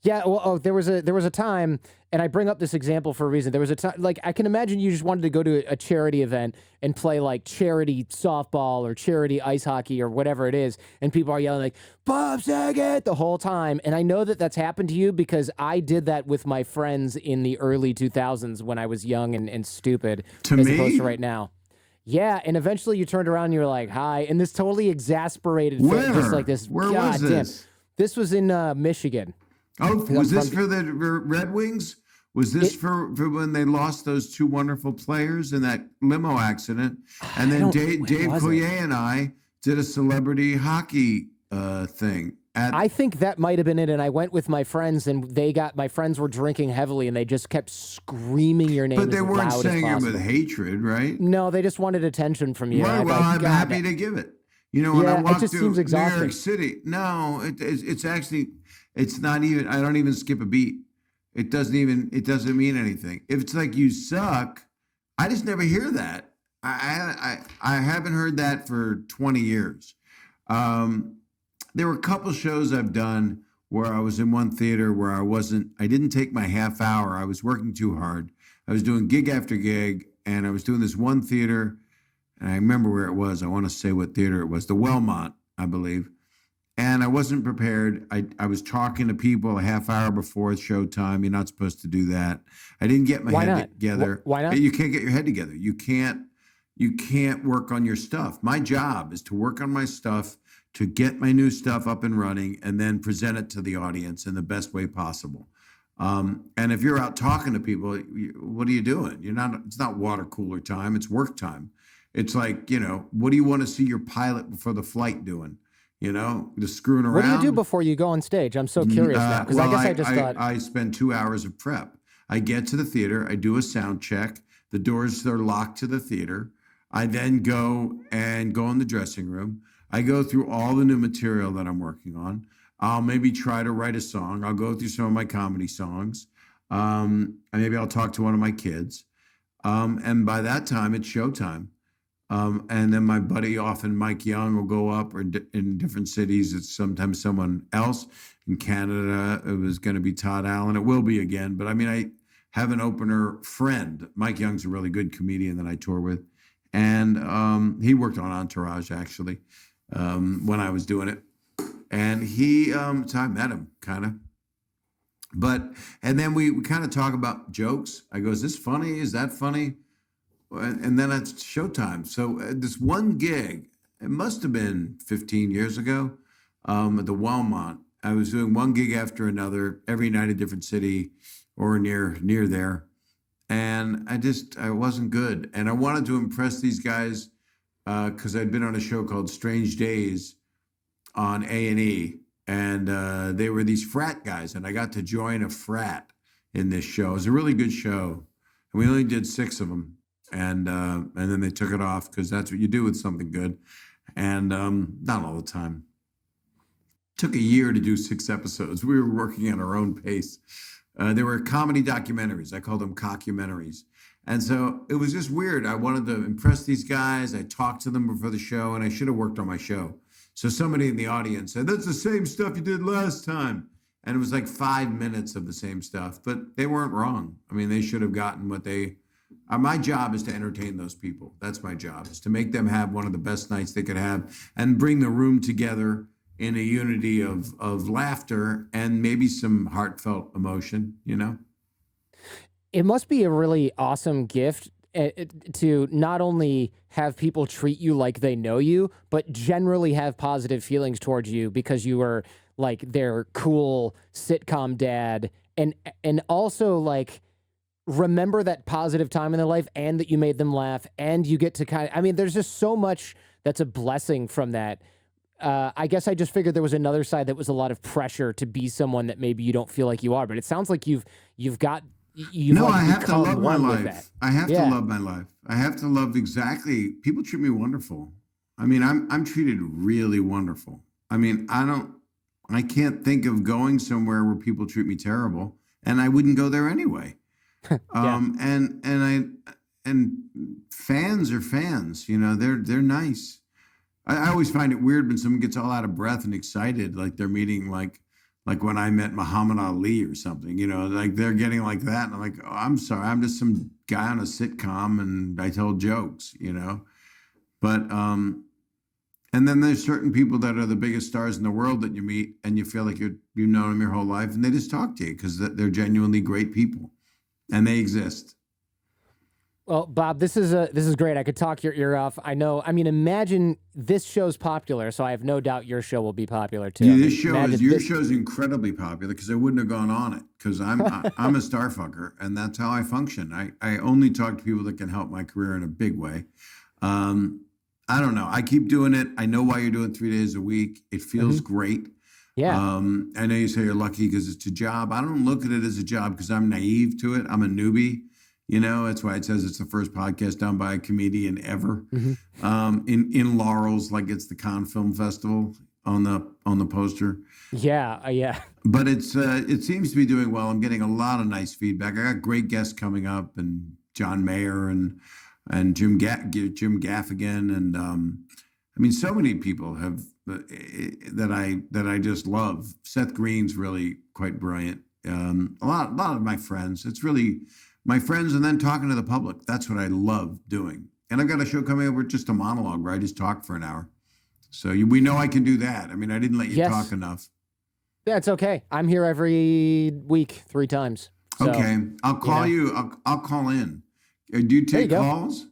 Yeah, well, there was a time, and I bring up this example for a reason. There was a time, like, I can imagine you just wanted to go to a charity event and play like charity softball or charity ice hockey or whatever it is, and people are yelling like, Bob Saget the whole time. And I know that that's happened to you because I did that with my friends in the early 2000s when I was young and stupid, opposed to right now. Yeah, and eventually you turned around and you were like, "Hi," and this totally exasperated fan, just like this. Where God was damn. this? This was in Michigan. Oh, I'm was this from- for the Red Wings? Was this for when they lost those two wonderful players in that limo accident? And then Dave was Coulier it? and I did a celebrity hockey thing. I think that might have been it, and I went with my friends, and my friends were drinking heavily, and they just kept screaming your name. But they as weren't loud saying as it possible. with hatred, right? No, they just wanted attention from you. Right, And well, I'm God, happy to give it. You know, when I Yeah, it walk just through seems New exhausting. York City, no, it's actually, it's not even, I don't even skip a beat. It doesn't mean anything. If it's like you suck, I just never hear that. I haven't heard that for 20 years. There were a couple shows I've done where I was in one theater where I didn't take my half hour. I was working too hard. I was doing gig after gig, and I was doing this one theater, and I remember where it was. I want to say what theater it was, the Wellmont, I believe. And I wasn't prepared. I was talking to people a half hour before showtime. You're not supposed to do that. I didn't get my head together. Why not? You can't get your head together. You can't work on your stuff. My job is to work on my stuff, to get my new stuff up and running, and then present it to the audience in the best way possible. And if you're out talking to people, what are you doing? It's not water cooler time. It's work time. It's like, what do you want to see your pilot before the flight doing? Just screwing around. What do you do before you go on stage? I'm so curious now, because I guess I just thought. I spend 2 hours of prep. I get to the theater. I do a sound check. The doors are locked to the theater. I then go in the dressing room. I go through all the new material that I'm working on. I'll maybe try to write a song. I'll go through some of my comedy songs. And maybe I'll talk to one of my kids. And by that time, it's showtime. And then my buddy, often Mike Young, will go up, or in different cities, it's sometimes someone else. In Canada, it was going to be Todd Allen. It will be again. But I mean, I have an opener friend. Mike Young's a really good comedian that I tour with. And he worked on Entourage, actually, when I was doing it. And so I met him, kind of. And then we kind of talk about jokes. I go, is this funny? Is that funny? And then it's showtime. So this one gig, it must have been 15 years ago, at the Wellmont. I was doing one gig after another, every night, a different city or near there. And I wasn't good. And I wanted to impress these guys because I'd been on a show called Strange Days on A&E. And they were these frat guys. And I got to join a frat in this show. It was a really good show. And we only did 6 of them. And then they took it off because that's what you do with something good. And not all the time. Took a year to do 6 episodes. We were working at our own pace. They were comedy documentaries. I called them cockumentaries. And so it was just weird. I wanted to impress these guys. I talked to them before the show, and I should have worked on my show. So somebody in the audience said, that's the same stuff you did last time. And it was like 5 minutes of the same stuff. But they weren't wrong. I mean, they should have gotten what they... my job is to entertain those people. That's my job, is to make them have one of the best nights they could have and bring the room together in a unity of laughter and maybe some heartfelt emotion, It must be a really awesome gift to not only have people treat you like they know you, but generally have positive feelings towards you because you were like their cool sitcom dad, and also like remember that positive time in their life and that you made them laugh, and you get to there's just so much that's a blessing from that. I guess I just figured there was another side that was a lot of pressure to be someone that maybe you don't feel like you are, but it sounds like you've I have to love my life. I have to love my life. I have to love exactly. People treat me wonderful. I mean, I'm treated really wonderful. I mean, I can't think of going somewhere where people treat me terrible, and I wouldn't go there anyway. And fans are fans, they're nice. I always find it weird when someone gets all out of breath and excited, like they're meeting like when I met Muhammad Ali or something, like they're getting like that. And I'm like, oh, I'm sorry, I'm just some guy on a sitcom and I told jokes, But and then there's certain people that are the biggest stars in the world that you meet and you feel like you've known them your whole life, and they just talk to you because they're genuinely great people. And they exist. Well, Bob, this is great. I could talk your ear off. I know. I mean, imagine this show's popular, so I have no doubt your show will be popular too. Yeah, I mean, this show is imagine your this- show's incredibly popular because I wouldn't have gone on it because I'm a star fucker and that's how I function. I only talk to people that can help my career in a big way. I don't know. I keep doing it. I know why you're doing 3 days a week. It feels great. Yeah. I know you say you're lucky because it's a job. I don't look at it as a job because I'm naive to it. I'm a newbie. You know, that's why it says it's the first podcast done by a comedian ever. In Laurels, like it's the Cannes Film Festival on the poster. Yeah. Yeah. But it seems to be doing well. I'm getting a lot of nice feedback. I got great guests coming up, and John Mayer and Jim Gaffigan, and I mean, so many people have that I just love. Seth Green's really quite brilliant. A lot of my friends. It's really my friends, and then talking to the public. That's what I love doing. And I've got a show coming up where it's just a monologue where I just talk for an hour. So we know I can do that. I mean, I didn't let you talk enough. Yeah, it's okay. I'm here every week 3 times. So, okay, I'll call you. I'll call in. Do you take calls?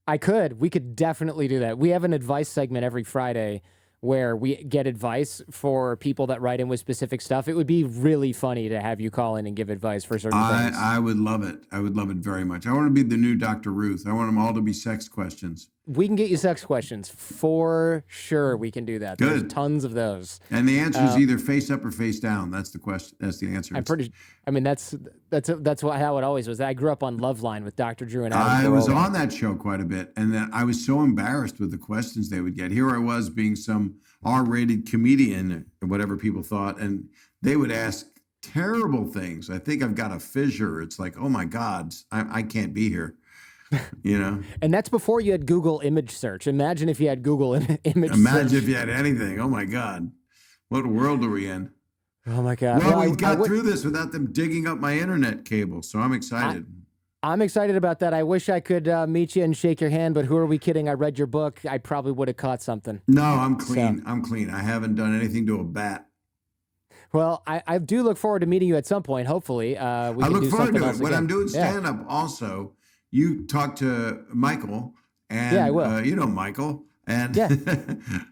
I could. We could definitely do that. We have an advice segment every Friday where we get advice for people that write in with specific stuff. It would be really funny to have you call in and give advice for certain things. I would love it. I would love it very much. I want to be the new Dr. Ruth. I want them all to be sex questions. We can get you sex questions for sure. We can do that. Good. There's tons of those. And the answer is either face up or face down. That's the question. That's the answer. That's how it always was. I grew up on Loveline with Dr. Drew and Adam I was Carolla. on that show quite a bit, and then I was so embarrassed with the questions they would get. Here I was being some R-rated comedian, or whatever people thought, and they would ask terrible things. I think I've got a fissure. It's like, oh my God, I can't be here. You know, and that's before you had Google image search. Imagine if you had Google image Imagine search. if you had anything. Oh my God, what world are we in? Oh my God. Well, we got through this without them digging up my internet cable, so I'm excited. I'm excited about that. I wish I could meet you and shake your hand, but who are we kidding? I read your book. I probably would have caught something. No, I'm clean. I'm clean. I haven't done anything to a bat. Well, I do look forward to meeting you at some point. Hopefully, I look forward to it. When I'm doing Yeah. stand-up also, you talk to Michael, and Yeah, I will. You know Michael. And Yeah.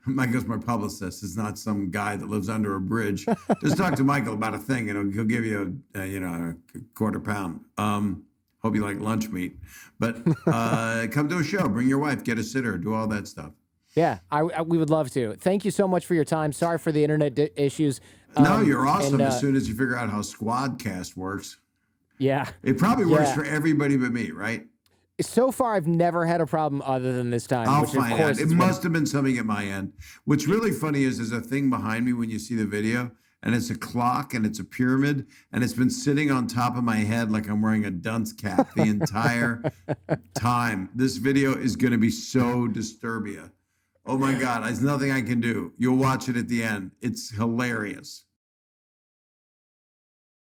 Michael's my publicist. It's not some guy that lives under a bridge. Just talk to Michael about a thing, and he'll give you a quarter pound. Hope you like lunch meat, but come to a show, bring your wife, get a sitter, do all that stuff. Yeah, we would love to. Thank you so much for your time. Sorry for the internet issues. No, you're awesome. As soon as you figure out how Squadcast works, yeah, it probably works for everybody but me, right? So far, I've never had a problem other than this time. I'll which find of course out. It must have been something at my end. What's really funny is there's a thing behind me when you see the video, and it's a clock and it's a pyramid, and it's been sitting on top of my head like I'm wearing a dunce cap the entire time. This video is going to be so disturbia. Oh my God, there's nothing I can do. You'll watch it at the end. It's hilarious.